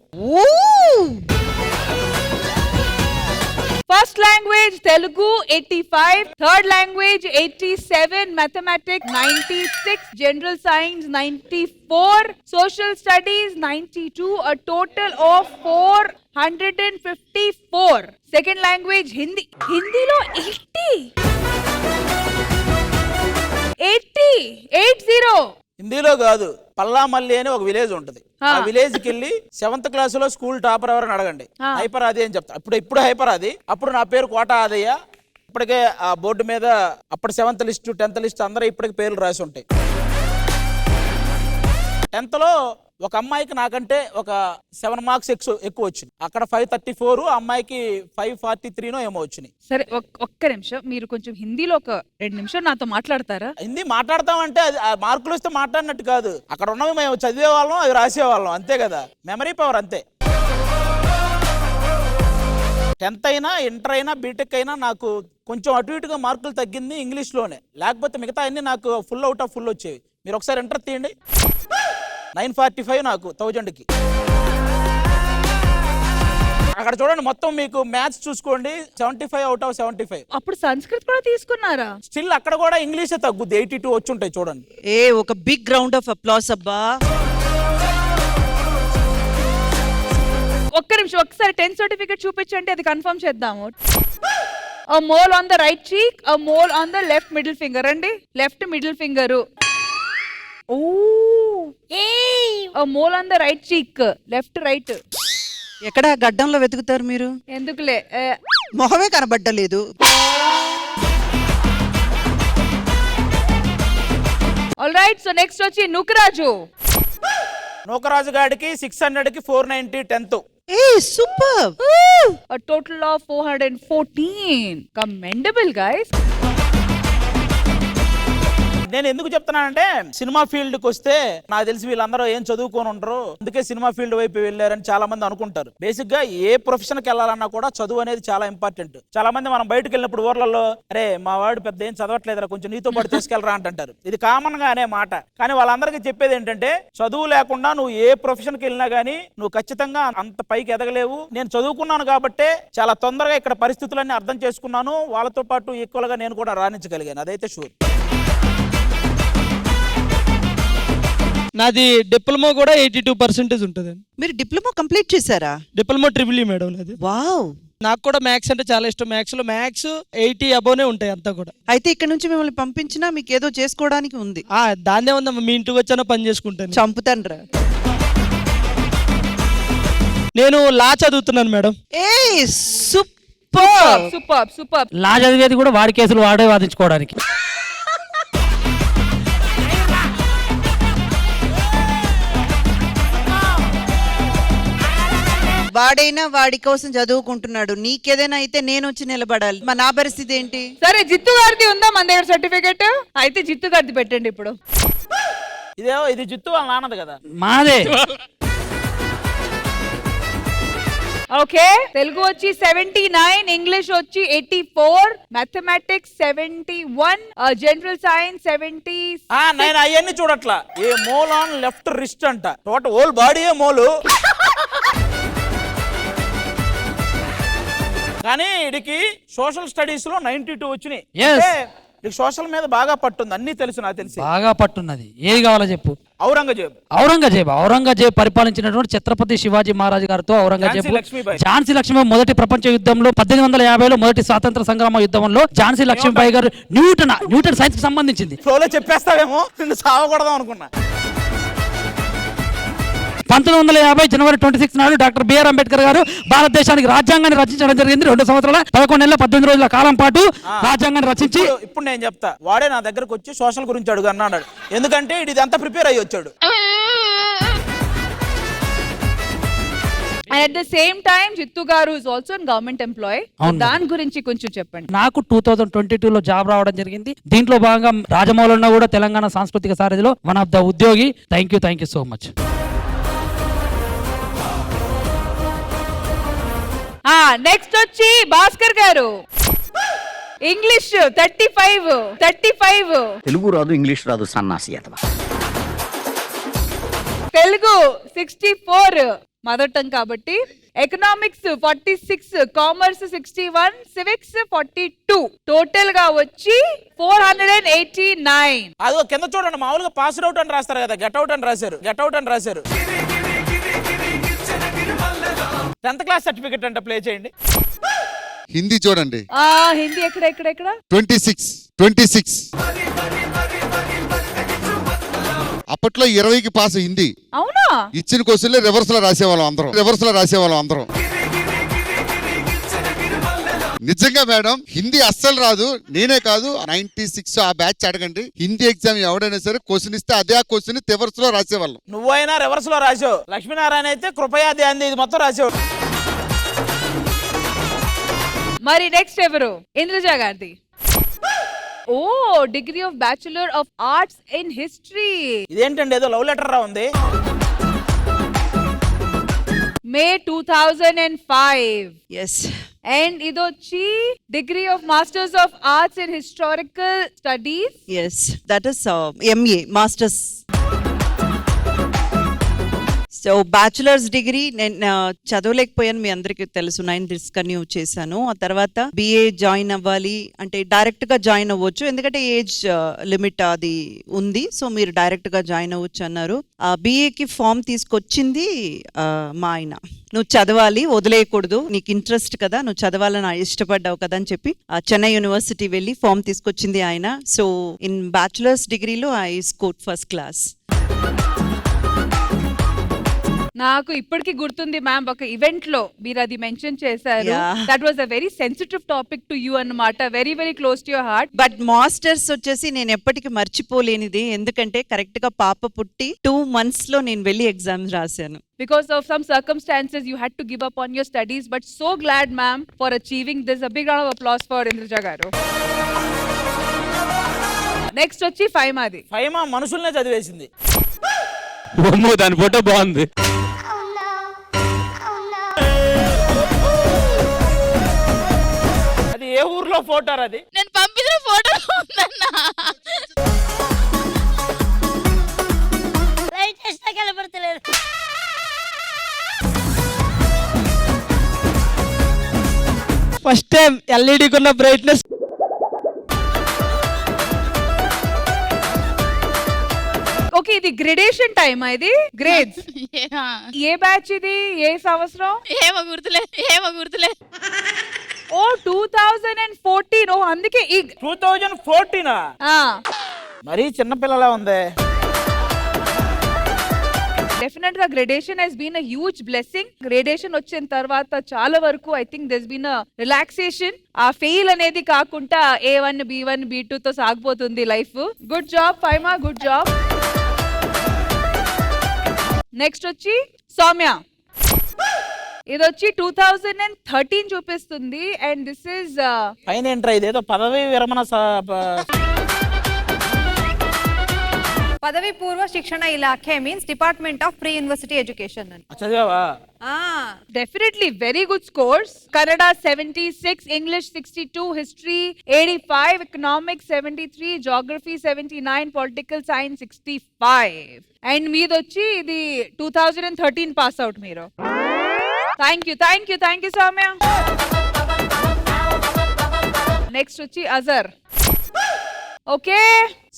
First language Telugu 85, third language 87, mathematics 96, general science 94, social studies 92, a total of 454. Second language హిందీలో 80. హిందీలో కాదు, పల్లామల్లి అని ఒక విలేజ్ ఉంటది. ఆ విలేజ్ కి వెళ్ళి 7th క్లాస్ లో స్కూల్ టాపర్ ఎవరని అడగండి, హైపర్ ఆది అని చెప్తా. ఇప్పుడు హైపర్ ఆది, అప్పుడు నా పేరు కోట ఆదయ్య. ఇప్పటికే ఆ బోర్డు మీద అప్పుడు 7th లిస్ట్ 10th లిస్ట్ అందరూ ఇప్పటికి పేర్లు రాసి ఉంటాయి. 10th లో ఒక అమ్మాయికి నాకంటే ఒక 7 మార్క్స్ ఎక్కువ వచ్చింది. అక్కడ 534, అమ్మాయికి 543 ఏమో వచ్చినాయి. సరే ఒక్క నిమిషం, మీరు కొంచెం హిందీలో ఒక 2 నిమిషాలు నాతో మాట్లాడతారా? హిందీ మాట్లాడతామంటే అది మార్కులు ఇస్తే మాట్లాడినట్టు కాదు. అక్కడ ఉన్నవి మేము చదివే వాళ్ళం, అవి రాసేవాళ్ళం, అంతే కదా. మెమరీ పవర్ అంతే. 10th అయినా, ఇంటర్ అయినా, బీటెక్ అయినా నాకు కొంచెం అటు ఇటుగా మార్కులు తగ్గింది ఇంగ్లీష్లోనే. లేకపోతే మిగతా అన్ని నాకు ఫుల్ అవుట్ ఆఫ్ ఫుల్ వచ్చేవి. మీరు ఒకసారి ఇంటర్ తీయండి, 945 నాకు 1000కి. అక్కడ చూడండి మొత్తం మీకు మ్యాథ్స్ చూసుకోండి, 75 out of 75. అప్పుడు సంస్కృత్ కూడా తీసుకున్నారా? స్టిల్ అక్కడ కూడా ఇంగ్లీషే తగ్గుద్ది, 82 వచ్చి ఉంటాయి చూడండి. ఒక బిగ్ రౌండ్ ఆఫ్ అప్లాస్ అబ్బా. ఒక్క నిమిషం, ఒకసారి 10th సర్టిఫికేట్ చూపించండి, అది కన్ఫర్మ్ చేద్దాము. A mole on the right cheek, a mole on the left middle finger. అండి left middle finger. A mole on the right cheek, left right. ఎక్కడ గడ్డంలో వెతుకుతారు మీరు? ఎందుకులే, మొహమే కనబడ్డలేదు. ఆల్ రైట్, సో నెక్స్ట్ వచ్చి నూకరాజు. నూకరాజు గాడికి 600కి 490 10th. Super. A total of 414. Commendable, guys. నేను ఎందుకు చెప్తున్నానంటే సినిమా ఫీల్డ్ కి వస్తే నాకు తెలిసి వీళ్ళందరూ ఏం చదువుకొని ఉండరు, అందుకే సినిమా ఫీల్డ్ వైపు వెళ్ళారని చాలా మంది అనుకుంటారు. బేసిక్ గా ఏ ప్రొఫెషన్ కి వెళ్ళాలన్నా కూడా చదువు అనేది చాలా ఇంపార్టెంట్. చాలా మంది మనం బయటకు వెళ్ళినప్పుడు ఊర్లలో అరే మా వాడు పెద్ద ఏం చదవట్లేదురా, కొంచెం నీతో పాటు తీసుకెళ్ళరా అంటారు. ఇది కామన్ గా అనే మాట. కానీ వాళ్ళందరికీ చెప్పేది ఏంటంటే చదువు లేకుండా నువ్వు ఏ ప్రొఫెషన్ కి వెళ్ళినా గానీ నువ్వు ఖచ్చితంగా అంత పైకి ఎదగలేవు. నేను చదువుకున్నాను కాబట్టే చాలా తొందరగా ఇక్కడ పరిస్థితులన్నీ అర్థం చేసుకున్నాను, వాళ్ళతో పాటు ఈక్వల్ గా నేను కూడా రాణించగలిగాను, అదైతే షూర్. నాది డిప్లొమా కూడా 82% ఉంటుంది. మీరు డిప్లొమా కంప్లీట్ చేశారా? డిప్లొమా ట్రిపుల్ మేడం నాది. వావ్. నాకు కూడా మ్యాథ్స్ అంటే చాలా ఇష్టం. మ్యాథ్స్ 80 అబోనే ఉంటాయి అంతా కూడా. అయితే ఇక్కడ నుంచి మిమ్మల్ని పంపించినా మీకు ఏదో చేసుకోవడానికి ఉంది. దాన్నే ఉందమ్మా, మీ ఇంటికి వచ్చానో పని చేసుకుంటాను. చంపుతాను. నేను లా చదువుతున్నాను madam. Super super super. Law చదివేది కూడా వాడి కేసులు వాడే వాదించుకోవడానికి. వాడైనా వాడి కోసం చదువుకుంటున్నాడు, నీకేదైనా అయితే నేను వచ్చి నిలబడాలి. నా పరిస్థితి ఏంటి? సరే జిత్తు గారిది ఉందా మన దగ్గర సర్టిఫికేట్? అయితే జిత్తు గారిది పెట్టండి ఇప్పుడు. ఇది జిత్తు వాళ్ళ నాన్నది కదా. మాదే. ఓకే, తెలుగు వచ్చి 79, ఇంగ్లీష్ వచ్చి 84, మ్యాథమెటిక్స్ 71, జనరల్ సైన్స్ 70. నేను అవన్నీ చూడట్లా. A mole on left wrist అంట, టోటల్ హోల్ బాడీ మోలు. కానీ వీడికి సోషల్ స్టడీస్ లో 92 వచ్చినాయి. సోషల్ మీద బాగా పట్టుంది, అన్ని తెలుసు, నాకు తెలిసి బాగా పట్టున్నది. ఏది కావాలో చెప్పు. ఔరంగజేబ్ పరిపాలించినటువంటి ఛత్రపతి శివాజీ మహారాజు గారితో ఔరంగజేబ్ ఝాన్సీ లక్ష్మీబాయి మొదటి ప్రపంచ యుద్ధంలో 1850లో మొదటి స్వాతంత్ర సంగ్రామ యుద్ధంలో ఝాన్సీ లక్ష్మీబాయి గారు న్యూటన్ సైన్స్ కి సంబంధించింది. ఫ్లోలో చెప్పేస్తావేమో, నిన్ను సావకూడదాం అనుకున్నా. 1950 జనవరి 26 నాడు డాక్టర్ బిఆర్ అంబేద్కర్ గారు భారతదేశానికి రాజ్యాంగాన్ని రచించడం జరిగింది. 2 సంవత్సరాల 11 నెలల 18 రోజుల కాలం పాటు రాజ్యాంగాన్ని రచించి ఇప్పుడు నేను చెప్తా. వాడే నా దగ్గరకు వచ్చి సోషల్ గురించి అడుగు అన్నాడు. ఎందుకంటే ఇది అంతా ప్రిపేర్ అయ్యి వచ్చాడు. And at the same time, Jittu garu is also a government employee. దాని గురించి కొంచెం చెప్పండి. నాకు 2022లో జాబ్ రావడం జరిగింది. దీంట్లో భాగంగా రాజమౌళన్న కూడా తెలంగాణ సాంస్కృతిక సారథిలో వన్ ఆఫ్ ద ఉద్యోగి. Thank you so much. Next వచ్చి భాస్కర్ గారు. ఇంగ్లీష్ 35. తెలుగు రాదు, ఇంగ్లీష్ రాదు, సన్నాసి అతవా. తెలుగు 64 మదర్ టంగ్ కాబట్టి. Economics 46, commerce 61, civics 42. టోటల్ గా వచ్చి 489. అదో కింద చూడండి, మామూలుగా పాస్ అవుట్ అని రాస్తారు కదా, గెట్ అవుట్ అని రాశారు. 10th క్లాస్ సర్టిఫికెట్ అంటే ప్లే చేయండి. హిందీ చూడండి. హిందీ ఎక్కడ 26. అప్పట్లో 20కి పాస్ హిందీ. అవునా? ఇచ్చిన క్వశ్చన్లే రివర్స్ లో రాసేవాళ్ళం అందరం. నిజంగా మేడం, హిందీ అస్సలు రాదు. నేనే కాదు, 96 ఆ బ్యాచ్ అడగండి. హిందీ ఎగ్జామ్ ఎవడైనా సరే క్వశ్చన్ ఇస్తే అదే ఆ క్వశ్చన్ రివర్స్ లో రాసేవాళ్ళం. నువ్వైనా రివర్స్ లో రాసావు. లక్ష్మీనారాయణ అయితే కృపయా ధ్యాన్ ఇది మొత్తం రాసావు. మరి నెక్స్ట్ ఎవరు? ఇంద్రజ గారిది. Degree of bachelor of arts in history. ఇదేంటండి, ఏదో లవ్ లెటర్ రా ఉంది. మే 2005. ఎస్. అండ్ ఇది వచ్చి degree of masters of arts in historical studies. Yes, that is MA masters. So bachelors degree నేను చదవలేకపోయాను, మీ అందరికీ తెలుసు. 9 డిస్కన్యూ చేశాను. ఆ తర్వాత బిఏ జాయిన్ అవ్వాలి అంటే డైరెక్ట్ గా జాయిన్ అవ్వచ్చు, ఎందుకంటే ఏజ్ లిమిట్ అది ఉంది. సో మీరు డైరెక్ట్ గా జాయిన్ అవ్వచ్చు అన్నారు. బిఏకి ఫామ్ తీసుకొచ్చింది మా ఆయన. నువ్వు చదవాలి, వదిలేయకూడదు, నీకు ఇంట్రెస్ట్ కదా, నువ్వు చదవాలని ఇష్టపడ్డావు కదా అని చెప్పి చెన్నై యూనివర్సిటీ వెళ్ళి ఫామ్ తీసుకొచ్చింది ఆయన. సో ఇన్ బ్యాచులర్స్ డిగ్రీలో ఐ స్కోర్డ్ ఫస్ట్ క్లాస్. నాకు ఇప్పటికీ గుర్తుంది మ్యామ్, ఒక ఈవెంట్ లో మీరు అది మెన్షన్ చేశారు. That was a very sensitive topic to you అన్నమాట. Very very close to your heart. But masters వచ్చేసి నేను ఎప్పటికీ మర్చిపోలేనిది, ఎందుకంటే కరెక్ట్ గా పాప పుట్టి 2 months లో నేను వెళ్ళి ఎగ్జామ్స్ రాశాను. Because of some circumstances you had to give up on your studies, but so glad ma'am for achieving this. A big round of applause for Indraja garu. Next వచ్చి ఫైమాది. ఫైమా మనుషుల్నే చదివేసింది. దాని photo బాగుంది. అది ఏ ఊర్లో photo? అది నేను పంపించిన photo ఉందన్నా. కనపడతలేదు. First time LED కున్న బ్రైట్నెస్. ఓకే, ఇది గ్రేడేషన్ టైం. ఇది గ్రేడ్స్. ఏ బ్యాచ్ ఇది? ఏ సంవత్సరం? ఏమో గుర్తులే. ఓ 2014. ఓ అందుకే ఈ 2014. మరీ చిన్నపిల్లలా ఉంది. డెఫినెట్ గా gradation has been a huge blessing. Gradation వచ్చిన తర్వాత చాలా వరకు I think there's been a relaxation. ఆ ఫెయిల్ అనేది కాకుండా A1, B1, B2 తో సాగిపోతుంది life. Good job Faima, good job. Next వచ్చి సౌమ్య. ఇది వచ్చి 2013 చూపిస్తుంది. అండ్ దిస్ ఇస్ పైన ఏంట్రా ఇదేదో పదవి విరమణ పదవి పూర్వ శిక్షణ ఇలాఖే means department of pre university education అని. చదివావా? Definitely very good scores. Kannada 76, English 62, history 85, economics 73, geography 79, political science 65. And మీది వచ్చి ఇది 2013 పాస్ అవుట్ మీరు. Thank you Soumya. నెక్స్ట్ వచ్చి అజర్. ఓకే,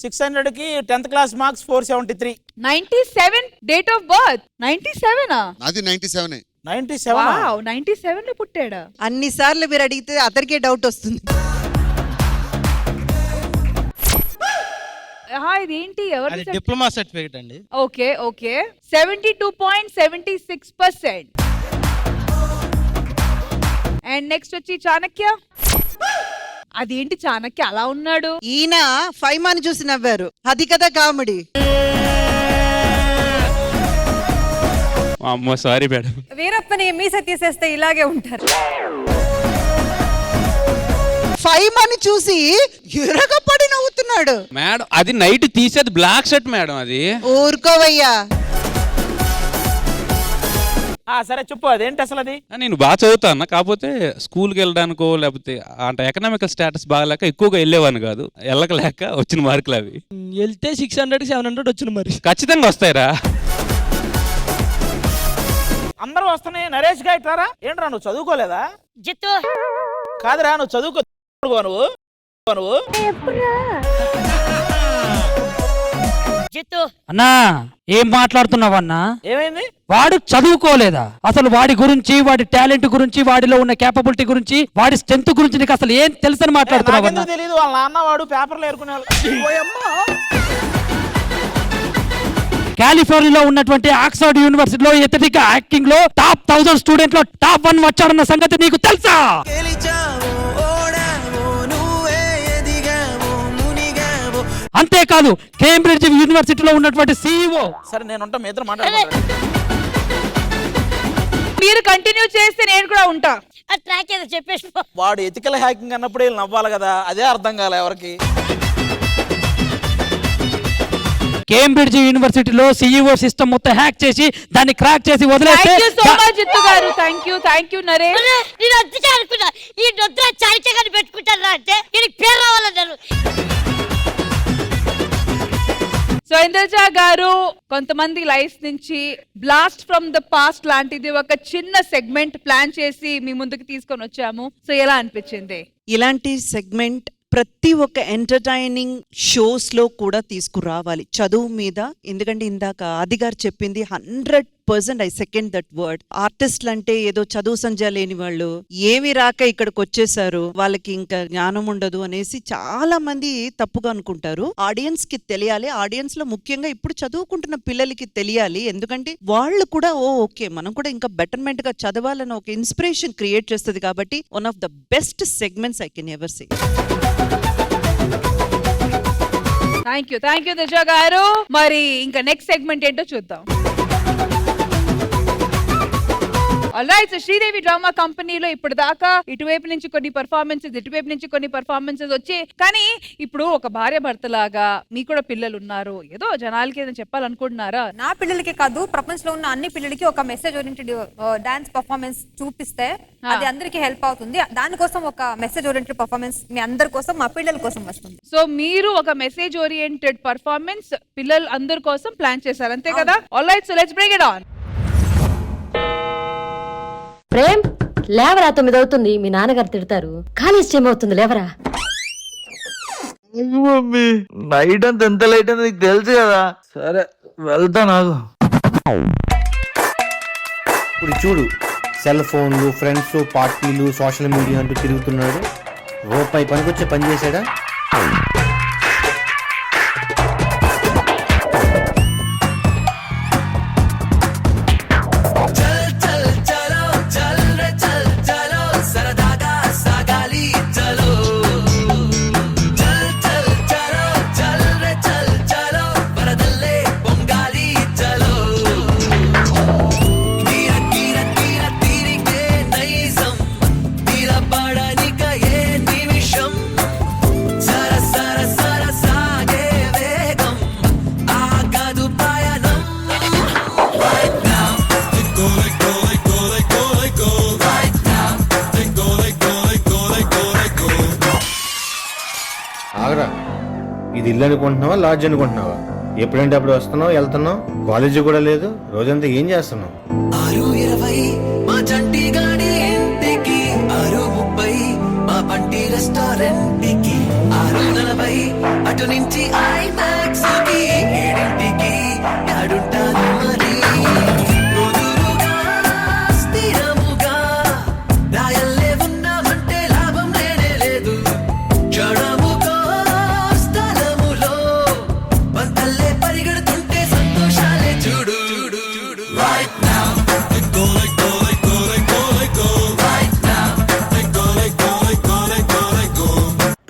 600 కి 10th class marks 473. 97 date of birth. 97 అది 97. 97. వావ్, 97 లో పుట్టాడా? అన్ని సార్లు మీరు అడిగితే అతనికే డౌట్ వస్తుంది. ఇదేంటి ఎవరు డిప్లొమా సర్టిఫికేట్ అండి. Okay okay 72.76%. అండ్ నెక్స్ట్ వచ్చి చాణక్య. అదేంటి చాణక్య అలా ఉన్నాడు? ఈయన ఫైమాని చూసి నవ్వారు, అది కదా కామెడీ. అమ్మ సారీ మేడం. వీరప్పని మీస తీసేస్తే ఇలాగే ఉంటారు. ఫైమాని చూసి ఎరగపడి నవ్వుతున్నాడు మేడం. అది నైట్ తీసేది బ్లాక్ షర్ట్ మేడం. అది ఊరుకోవయ్యా. సరే చెప్పు అదేంటి అసలు అది? నేను బాగా చదువుతాను, కాకపోతే స్కూల్కి వెళ్ళడానికో లేకపోతే అంటే ఎకనామికల్ స్టేటస్ బాగాలేక ఎక్కువగా వెళ్ళేవాను కాదు, వెళ్ళకలేక వచ్చిన మార్కులు అవి. వెళ్తే 600 700 వచ్చిన మరి ఖచ్చితంగా వస్తాయిరా. అందరూ వస్తున్నాయి. నరేష్ గా ఇట్లారా. ఏంట్రా నువ్వు చదువుకోలేదా? జిత్తు కాదురా, నువ్వు చదువుకో. నువ్వు జిత్తు అన్నా ఏం మాట్లాడుతున్నావు అన్నా? ఏమైంది? వాడు చదువుకోలేదా? అసలు వాడి గురించి, వాడి టాలెంట్ గురించి, వాడిలో ఉన్న కేపబిలిటీ గురించి, వాడి స్ట్రెంత్ గురించి నీకు అసలు ఏం తెలుసని మాట్లాడుతున్నావు అన్నా? తెలియదు. వాళ్ళ నాన్న వాడు పేపర్లు ఏరుకునేవాళ్ళు. కాలిఫోర్నియాలో ఉన్నటువంటి ఆక్స్ఫర్డ్ యూనివర్సిటీలో ఎథెటిక్ యాక్టింగ్ లో టాప్ 1000 స్టూడెంట్ లో టాప్ 1 వచ్చాడన్న సంగతి నీకు తెలుసా? అంతేకాదు కేంబ్రిడ్జ్ యూనివర్సిటీలో ఉన్నటువంటి CEO. సరే నేను ఉంటా, మీ ఇద్దరు మాట్లాడుకుంటా. మీరు కంటిన్యూ చేస్తే నేను కూడా ఉంటా. ట్రాక్ ఏదో చెప్పేసి వాడు ఎథికల్ హ్యాకింగ్ అన్నప్పుడు వీళ్ళు నవ్వాలి కదా, అదే అర్థం కాలే ఎవరికి. కేంబ్రిడ్జ్ యూనివర్సిటీలో CEO సిస్టమ్ మొత్తం హ్యాక్ చేసి దాన్ని క్రాక్ చేసి వదిలేస్తే. థాంక్యూ సో మచ్ జిత్తు గారు. థాంక్యూ నరేష్. నేను వచ్చి అనుకున్నా ఈ డొద్దు చారిచగాని పెట్టుకుంటారా అంటే దీనికి పేరు రావాలన్నారు. సో ఇంద్రజ గారు, కొంతమంది లైఫ్ నుంచి బ్లాస్ట్ ఫ్రమ్ ద పాస్ట్ లాంటిది ఒక చిన్న సెగ్మెంట్ ప్లాన్ చేసి మీ ముందుకు తీసుకొని వచ్చాము. సో ఎలా అనిపించింది? ఇలాంటి సెగ్మెంట్ ప్రతి ఒక్క ఎంటర్టైనింగ్ షోస్ లో కూడా తీసుకురావాలి చదువు మీద. ఎందుకంటే ఇందాక ఆది గారు చెప్పింది 100% ఐ సెకండ్ దట్ వర్డ్. ఆర్టిస్టులు అంటే ఏదో చదువు సంధ్య లేని వాళ్ళు, ఏమి రాక ఇక్కడికి వచ్చేసారు, వాళ్ళకి ఇంకా జ్ఞానం ఉండదు అనేసి చాలా మంది తప్పుగా అనుకుంటారు. ఆడియన్స్ కి తెలియాలి, ఆడియన్స్ లో ముఖ్యంగా ఇప్పుడు చదువుకుంటున్న పిల్లలకి తెలియాలి. ఎందుకంటే వాళ్ళు కూడా ఓకే మనం కూడా ఇంకా బెటర్మెంట్ గా చదవాలని ఒక ఇన్స్పిరేషన్ క్రియేట్ చేస్తుంది. కాబట్టి one of the best segments I can ever say. Thank you Disha garu. మరి ఇంకా నెక్స్ట్ సెగ్మెంట్ ఏంటో చూద్దాం. ఆల్రైట్, సో శ్రీదేవి డ్రామా కంపెనీలో ఇప్పుడు దాకా ఇటువైపు నుంచి కొన్ని పర్ఫార్మెన్సెస్, ఇటువైపు నుంచి కొన్ని పర్ఫార్మెన్సెస్ వచ్చి, కానీ ఇప్పుడు ఒక భార్య భర్తలాగా మీకు కూడా పిల్లలు ఉన్నారు, ఏదో జనాలకి ఏదో చెప్పాలనుకుంటున్నారా? నా పిల్లలకి కాదు, ప్రపంచంలో ఉన్న అన్ని పిల్లలకి ఒక మెసేజ్ ఓరియంటెడ్ డాన్స్ పర్ఫార్మెన్స్ చూపిస్తే అది అందరికి హెల్ప్ అవుతుంది. దానికోసం ఒక మెసేజ్ ఓరియంటెడ్ పర్ఫార్మెన్స్ మీ అందరి కోసం, మా పిల్లల కోసం వస్తుంది. సో మీరు ఒక మెసేజ్ ఓరియంటెడ్ పర్ఫార్మెన్స్ పిల్లలు అందరి కోసం ప్లాన్ చేశారు, అంతే కదా? Alright, so let's bring it on. Prem లేవరా, 9 అవుతుంది, మీ నాన్నగారు తిడతారు. కాలేజ్ టైం అవుతుంది, లేవరా. మమ్మీ నైట్ అంత ఎంత లైట్ అని నీకు తెలుసు కదా. సరే వెళ్తా. నాకు ఇప్పుడు చూడు, సెల్ ఫోన్లు, ఫ్రెండ్స్, పార్టీలు, సోషల్ మీడియా అంటూ తిరుగుతున్నాడు. రూపాయి పనికొచ్చే పని చేశాడా? ఆగరా, ఇది ఇల్లు అనుకుంటున్నావా లాడ్జ్ అనుకుంటున్నావా? ఎప్పుడంటే అప్పుడు వస్తున్నావు వెళ్తున్నావు, కాలేజీ కూడా లేదు, రోజంతా ఏం చేస్తున్నావు? 6:20 మా చంటి గాడి ఇంటికి, 6:30 మా బంటి రెస్టారెంట్కి, 6:40 అటు నుంచి ఐమాక్స్ కి, 7ంటికి యాడుంటాను మరి. కుదురుగా స్థిరముగా రాయల్లే ఉన్నామంటే లాభం లేనే లేదు. క్షణముకో స్థలములో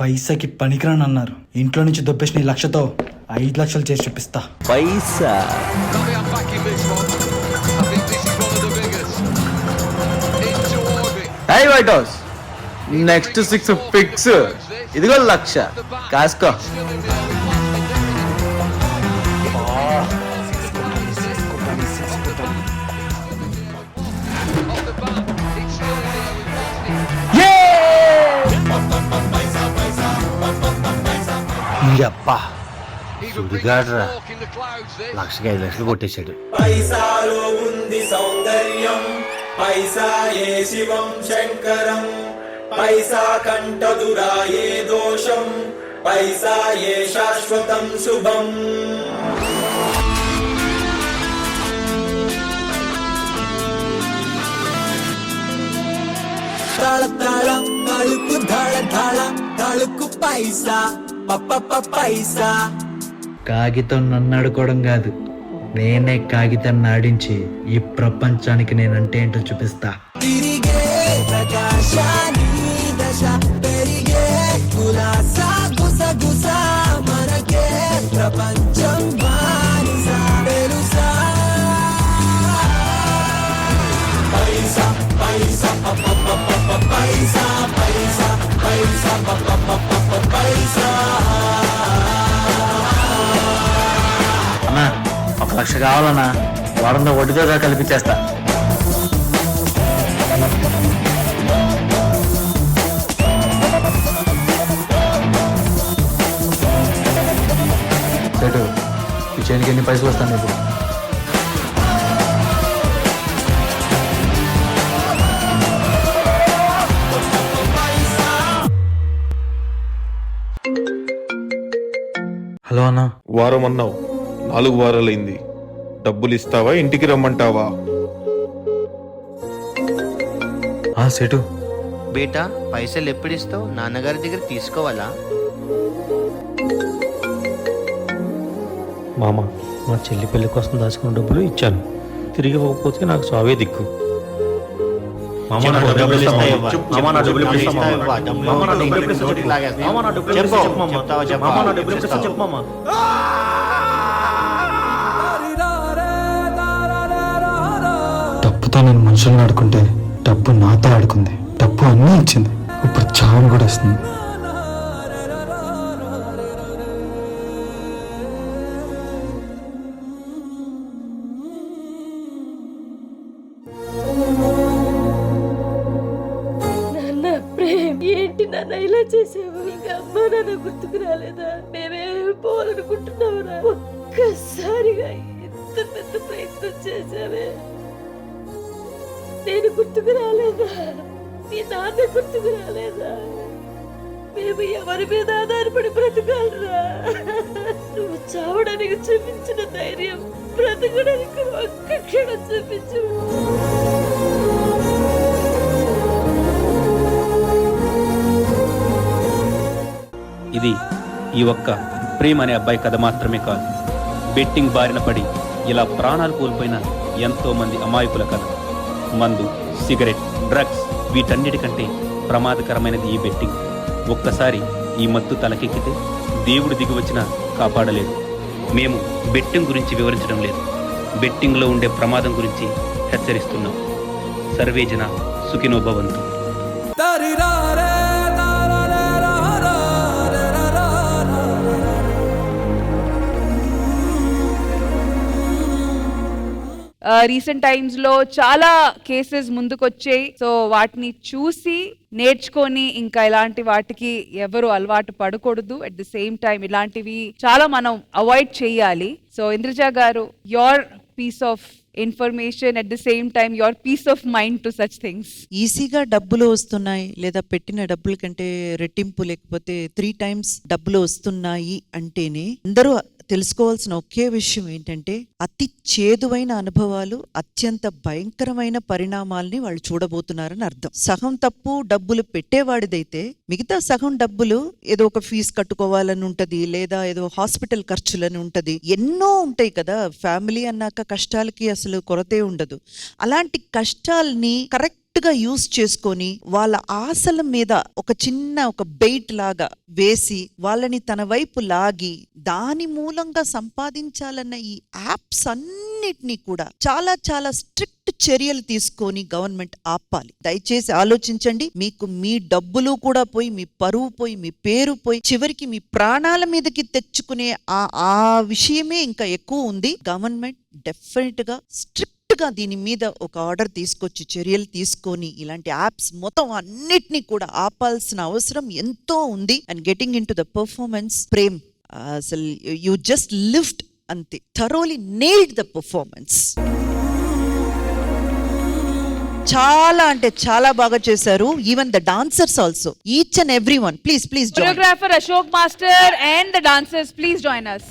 పైసాకి పనికిరాని అన్నారు. ఇంట్లో నుంచి దొబ్బేసిన ఈ 1,00,000తో 5 లక్షలు చేసి చూపిస్తా. పైసా హై వైట్ హౌస్ నెక్స్ట్ 6 ఫిక్స్. ఇదిగో 1,00,000 కాసుకో. అబ్బా సుడిగాడ్రా 1,00,000కి 5 లక్షలు కొట్టేశాడు. పైసాలో ఉంది సౌందర్యం, పైసాయే శివం శంకరం, పైసా కంటదురాయే దోషం, పైసాయే శాశ్వతం శుభం. తాళ తాళ తాళుకు ధాళ ధాళ తాళుకు పైసా పైసా. కాగితం నన్ను ఆడుకోవడం కాదు, నేనే కాగితాన్ని ఆడించి ఈ ప్రపంచానికి నేనంటే ఏంటో చూపిస్తా. తిరిగే ప్రకాశాని దశ పెరిగే కులాసా గుసగుసా మనకే ప్రపంచం బానిసా తెలుసా. పైసా పైసా పైసా పైసా పైసా పైసా. అన్నా 1,00,000 కావాలన్నా, వారంలో వడ్డీతో కల్పించేస్తా. సెటు ఈ చేనికి ఎన్ని పైసలు వస్తాను ఇప్పుడు? హలో అన్నా. వారం అన్నావు, 4 వారాలైంది. డబ్బులు ఇస్తావా, ఇంటికి రమ్మంటావా? సెటు బేటా పైసలు ఎప్పుడు ఇస్తావు? నాన్నగారి దగ్గర తీసుకోవాలా? మామ, మా చెల్లి పెళ్లి కోసం దాచుకున్న డబ్బులు ఇచ్చాను, తిరిగి ఇవ్వకపోతే నాకు సావే దిక్కు. మామ నా డబ్బులు చెప్పు మామ. డబ్బుతో నేను మనుషులను ఆడుకుంటే డబ్బు నాతో ఆడుకుంది. డబ్బు అన్నీ ఇచ్చింది, ఇప్పుడు చావును కూడా ఇస్తుంది. ఏంటి నాన్న ఇలా చేసావు? ఇంకా అమ్మ నాన్న గుర్తుకు రాలేదా? మేమేమి పోవాలనుకుంటున్నావురా? ఒక్కసారిగా ఎంత పెద్ద ప్రయత్నం చేసావే, నేను గుర్తుకు రాలేదా? నీ నాన్న గుర్తుకు రాలేదా? మేము ఎవరి మీద ఆధారపడి బ్రతకాలరా? నువ్వు చావడానికి చూపించిన ధైర్యం బ్రతకడానికి ఒక్క క్షణం చూపించు. ఇది ఈ ఒక్క ప్రేమ్ అనే అబ్బాయి కథ మాత్రమే కాదు. బెట్టింగ్ బారిన పడి ఇలా ప్రాణాలు కోల్పోయిన ఎంతో మంది అమాయకుల కథ. మందు, సిగరెట్, డ్రగ్స్ వీటన్నిటికంటే ప్రమాదకరమైనది ఈ బెట్టింగ్. ఒక్కసారి ఈ మత్తు తలకెక్కితే దేవుడు దిగి వచ్చినా కాపాడలేదు. మేము బెట్టింగ్ గురించి వివరించడం లేదు, బెట్టింగ్లో ఉండే ప్రమాదం గురించి హెచ్చరిస్తున్నాం. సర్వేజన సుఖినో భవంతు. రీసెంట్ టైమ్స్ లో చాలా కేసెస్ ముందుకొచ్చాయి. సో వాటిని చూసి నేర్చుకొని ఇంకా ఇలాంటి వాటికి ఎవరు అలవాటు పడకూడదు. అట్ ది సేమ్ టైం ఇలాంటివి చాలా మనం అవాయిడ్ చేయాలి. సో ఇంద్రజ గారు, your piece of information at the same time your piece of mind to such things. ఈజీగా డబ్బులు వస్తున్నాయి లేదా పెట్టిన డబ్బుల కంటే రెట్టింపు లేకపోతే 3 times డబ్బులు వస్తున్నాయి అంటేనే అందరూ తెలుసుకోవాల్సిన ఒకే విషయం ఏంటంటే అతి చేదువైన అనుభవాలు, అత్యంత భయంకరమైన పరిణామాల్ని వాళ్ళు చూడబోతున్నారని అర్థం. సగం తప్పు డబ్బులు పెట్టేవాడిదైతే మిగతా సగం డబ్బులు ఏదో ఒక ఫీజు కట్టుకోవాలని ఉంటది, లేదా ఏదో హాస్పిటల్ ఖర్చులని ఉంటది, ఎన్నో ఉంటాయి కదా. ఫ్యామిలీ అన్నాక కష్టాలకి అసలు కొరతే ఉండదు. అలాంటి కష్టాల్ని కరెక్ట్ గా యూస్ చేసుకొని వాళ్ళ ఆశల మీద ఒక బెయిట్ లాగా వేసి వాళ్ళని తన వైపు లాగి దాని మూలంగా సంపాదించాలన్న ఈ యాప్స్ అన్నిటినీ కూడా చాలా చాలా స్ట్రిక్ట్ చర్యలు తీసుకొని గవర్నమెంట్ ఆపాలి. దయచేసి ఆలోచించండి. మీకు మీ డబ్బులు కూడా పోయి, మీ పరువు పోయి, మీ పేరు పోయి, చివరికి మీ ప్రాణాల మీదకి తెచ్చుకునే ఆ విషయమే ఇంకా ఎక్కువ ఉంది. గవర్నమెంట్ డెఫినెట్ గా స్ట్రిక్ట్ గా దీని మీద ఒక ఆర్డర్ తీసుకొచ్చి చర్యలు తీసుకొని ఇలాంటి యాప్స్ మొత్తం అన్నిటినీ కూడా ఆపాల్సిన అవసరం ఎంతో ఉంది. And getting in to the performance, Prem అసలు యూ జస్ట్ లిఫ్ట్ అంతే, థరోలీ నెయిల్డ్ ద పర్ఫార్మెన్స్. చాలా అంటే చాలా బాగా చేశారు. Even the dancers also, each and every one. Please join. Choreographer Ashok master and the dancers please join us.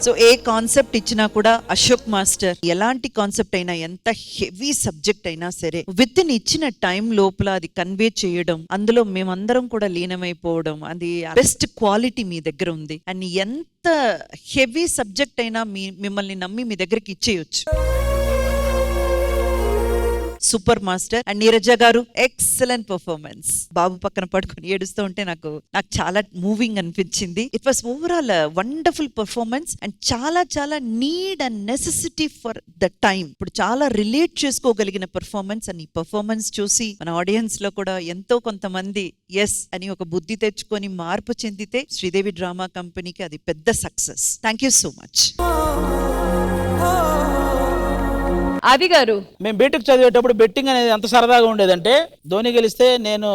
So ఏ concept ఇచ్చినా కూడా అశోక్ మాస్టర్ ఎలాంటి కాన్సెప్ట్ అయినా, ఎంత హెవీ సబ్జెక్ట్ అయినా సరే విత్ ఇన్ ఇచ్చిన టైం లోపల అది కన్వే చేయడం, అందులో మేమందరం కూడా లీనమైపోవడం, అది బెస్ట్ క్వాలిటీ మీ దగ్గర ఉంది. అండ్ ఎంత హెవీ సబ్జెక్ట్ అయినా మిమ్మల్ని నమ్మి మీ దగ్గరికి ఇచ్చేయొచ్చు. Super master. And Neeraja garu excellent performance. బాబు పక్కన పడుకొని ఏడుస్తూ ఉంటే నాకు చాలా మూవింగ్ అనిపించింది. It was overall wonderful performance and చాలా చాలా need and necessity for the time. ఇప్పుడు చాలా రిలేట్ చేసుకోగలిగిన పర్ఫార్మెన్స్. అండ్ ఈ పర్ఫార్మెన్స్ చూసి మన ఆడియన్స్ లో కూడా ఎంతో కొంతమంది ఎస్ అని ఒక బుద్ధి తెచ్చుకొని మార్పు చెందితే శ్రీదేవి డ్రామా కంపెనీకి అది పెద్ద success. Thank you so much. ఆది గారు, మేము బీటెక్ చదివేటప్పుడు బెట్టింగ్ అనేది ఎంత సరదాగా ఉండేదంటే, ధోని గెలిస్తే నేను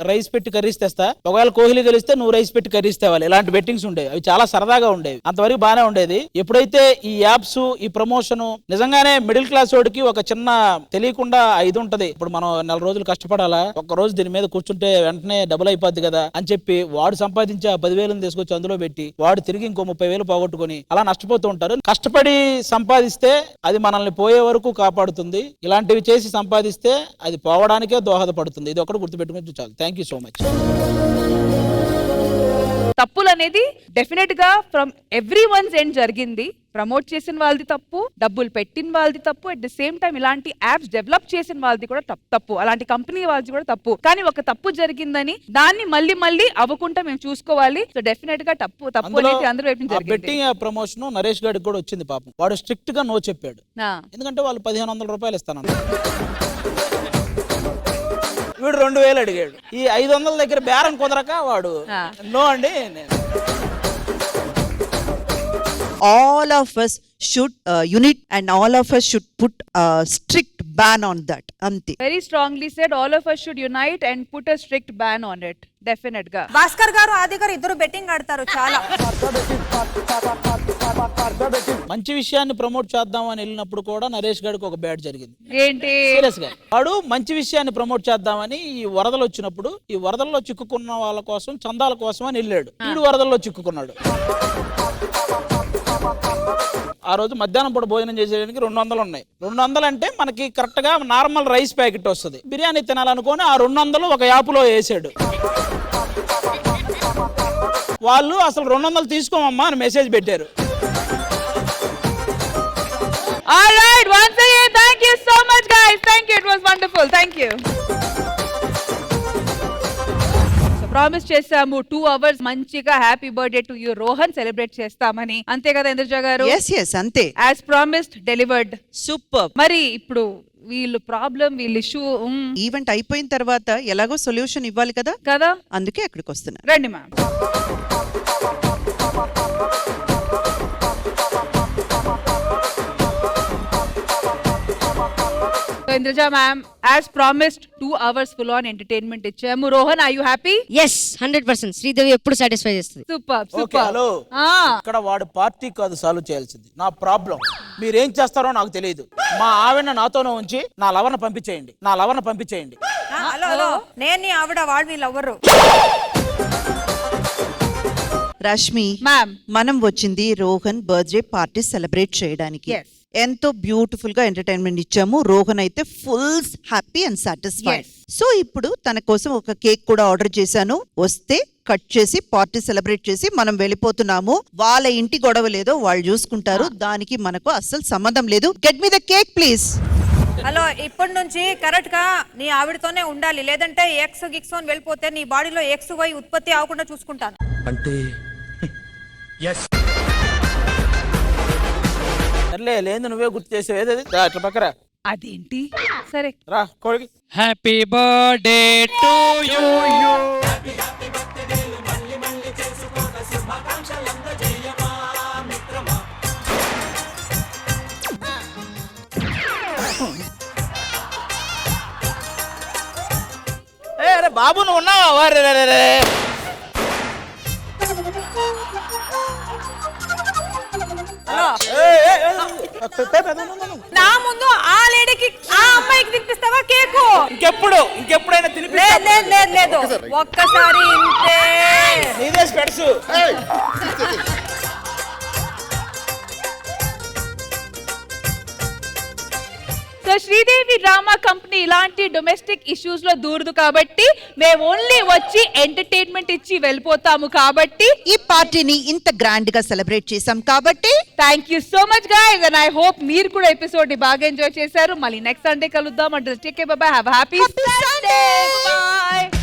రైస్ పెట్టి కర్రీస్ తెస్తా, ఒకవేళ కోహ్లీ గెలిస్తే నువ్వు రైస్ పెట్టి కర్రీస్ తేవాలి. ఇలాంటి బెట్టింగ్స్ ఉండేవి. అవి చాలా సరదాగా ఉండేవి. అంతవరకు బాగానే ఉండేది. ఎప్పుడైతే ఈ యాప్స్, ఈ ప్రమోషన్ నిజంగానే మిడిల్ క్లాస్ వాడికి ఒక చిన్న తెలియకుండా ఇది ఉంటది. ఇప్పుడు మనం 4 రోజులు కష్టపడాలా, ఒక్క రోజు దీని మీద కూర్చుంటే వెంటనే డబుల్ అయిపోద్ది కదా అని చెప్పి వాడు సంపాదించి ఆ 10,000 తీసుకొచ్చి అందులో పెట్టి వాడు తిరిగి ఇంకో 30,000 పోగొట్టుకుని అలా నష్టపోతూ ఉంటారు. కష్టపడి సంపాదిస్తే అది మనల్ని పోయే వరకు కాపాడుతుంది. ఇలాంటివి చేసి సంపాదిస్తే అది పోవడానికే దోహదపడుతుంది. ఇది ఒకటి గుర్తుపెట్టుకుని చాలు. Thank you so much. తప్పులు అనేది డెఫినెట్ గా ఫ్రమ్ ఎవ్రీ వన్స్ ఎండ్ జరిగింది. ప్రమోట్ చేసిన వాళ్ళది తప్పు, డబ్బులు పెట్టిన వాళ్ళది తప్పు, అట్ ద సేమ్ టైం ఇలాంటి యాప్స్ డెవలప్ చేసిన వాళ్ళది కూడా తప్పు, అలాంటి కంపెనీ వాళ్ళది కూడా తప్పు. కానీ ఒక తప్పు జరిగిందని దాన్ని మళ్ళీ అవ్వకుండా మేము చూసుకోవాలి. సో డెఫినెట్ గా తప్పు అనేది అందరూ వైపు జరిగింది. బెట్టింగ్ ప్రమోషన్ నరేష్ గారికి కూడా వచ్చింది పాపం. వాడు స్ట్రిక్ట్ గా నో చెప్పాడు. ఎందుకంటే వాళ్ళు 1,500 రూపాయలు ఇస్తాను, వీడు 2,000 అడిగాడు. ఈ 500 దగ్గర బేరం కుదరక వాడు నో అండి. All of us should unite and all of us should put a strict ban on that. Ante. Very strongly said. All of us should unite and put a strict ban on it. Definite గా. భాస్కర్ గారు, ఆది గారు ఇద్దరు betting ఆడతారు చాలా. మంచి విషయాన్ని promote చేద్దామని వెళ్ళినప్పుడు కూడా నరేష్ గారికి ఒక బ్యాడ్ జరిగింది. ఏంటి? సీరియస్ గా వాడు మంచి విషయాన్ని ప్రమోట్ చేద్దామని ఈ వరదలు వచ్చినప్పుడు ఈ వరదల్లో చిక్కుకున్న వాళ్ళ కోసం, చందాల కోసం అని వెళ్ళాడు. వీడు వరదల్లో చిక్కుకున్నాడు. ఆ రోజు మధ్యాహ్నం పూట భోజనం చేసేదానికి 200 ఉన్నాయి. 200 అంటే మనకి కరెక్ట్ గా నార్మల్ రైస్ ప్యాకెట్ వస్తుంది. బిర్యానీ తినాలనుకొని ఆ 200 ఒక యాప్లో వేసాడు. వాళ్ళు అసలు 200 తీసుకోమమ్మా అని మెసేజ్ పెట్టారు. All right, once again, thank you so much, guys. Thank you. It was wonderful. Thank you. Promise చేసాము 2 hours మంచిగా happy birthday to you Rohan celebrate చేస్తామని. అంతే కదా ఇంద్రజ గారు? yes అంతే. As promised delivered. సూపర్. మరి ఇప్పుడు వీళ్ళు ప్రాబ్లం, వీళ్ళు ఇష్యూ ఈవెంట్ అయిపోయిన తర్వాత ఎలాగో సొల్యూషన్ ఇవ్వాలి కదా, అందుకే అక్కడికి వస్తున్నా. రండి ma'am. Indraja ma'am, as promised 2 hours full on entertainment ఇచ్చాము. Rohan, are you happy? yes 100%. Sridevi ఎప్పుడు సాటిస్ఫై చేస్తుంది. Super okay. సూపర్. హలో, ఇక్కడ వాడు పార్టీ కాదు సాల్వ్ చేయాల్సింది, నా ప్రాబ్లం. మీరేం చేస్తారో నాకు తెలియదు. మా ఆవిడ నాతోనే ఉంచి నా లవర్ను పంపించేయండి. హలో, నేను నీ ఆవిడ, వాడు వీళ్ళు ఎవరు? రష్మి మ్యామ్, మనం వచ్చింది రోహన్ బర్త్డే పార్టీ సెలబ్రేట్ చేయడానికి. ఎంతో బ్యూటిఫుల్ గా ఎంటర్టైన్మెంట్ ఇచ్చాము. రోహన్ అయితే full happy and satisfied. So ఇప్పుడు తన కోసం ఒక కేక్ కూడా ఆర్డర్ చేశాను. వస్తే కట్ చేసి పార్టీ సెలబ్రేట్ చేసి మనం వెళ్ళిపోతున్నాము. వాళ్ళ ఇంటి గొడవ లేదో వాళ్ళు చూసుకుంటారు, దానికి మనకు అస్సలు సంబంధం లేదు. Get me the cake please. Hello, ఇప్పటి నుంచి కరెక్ట్ గా నీ ఆవిడతోనే ఉండాలి, లేదంటే ఎక్స్ గిక్స్ అని వెళ్ళిపోతే నీ బాడీలో ఎక్స్ వై ఉత్పత్తి అవ్వకుండా చూసుకుంటాను. అంటే సర్లే, లేదు నువ్వే గుర్తు చేసావు. ఏది అట్లా పక్కరా. అదేంటి? సరే రా కోడికి. Happy birthday to you. అరే బాబు, నువ్వు ఉన్నావా? నా ముందు ఆ లేడీకి ఆ అమ్మాయికి తినిపిస్తావా కేకు? ఇంకెప్పుడైనా తినిపి. లేదు ఒక్కసారి ఇంతే. నీదే స్పెట్స్. సో శ్రీదేవి డ్రామా కంపెనీ ఇలాంటి డొమెస్టిక్ ఇష్యూస్ లో దూరదు కాబట్టి మేము ఓన్లీ వచ్చి ఎంటర్టైన్మెంట్ ఇచ్చి వెళ్ళిపోతాము. కాబట్టి ఈ పార్టీని ఇంత గ్రాండ్ గా సెలబ్రేట్ చేసాం కాబట్టి thank you so much guys, and I hope మీరు కూడా ఎపిసోడ్ ని బాగా ఎంజాయ్ చేశారు. మళ్ళీ నెక్స్ట్ సండే కలుద్దాం. అంటే take care, by by, have a happy Sunday, by.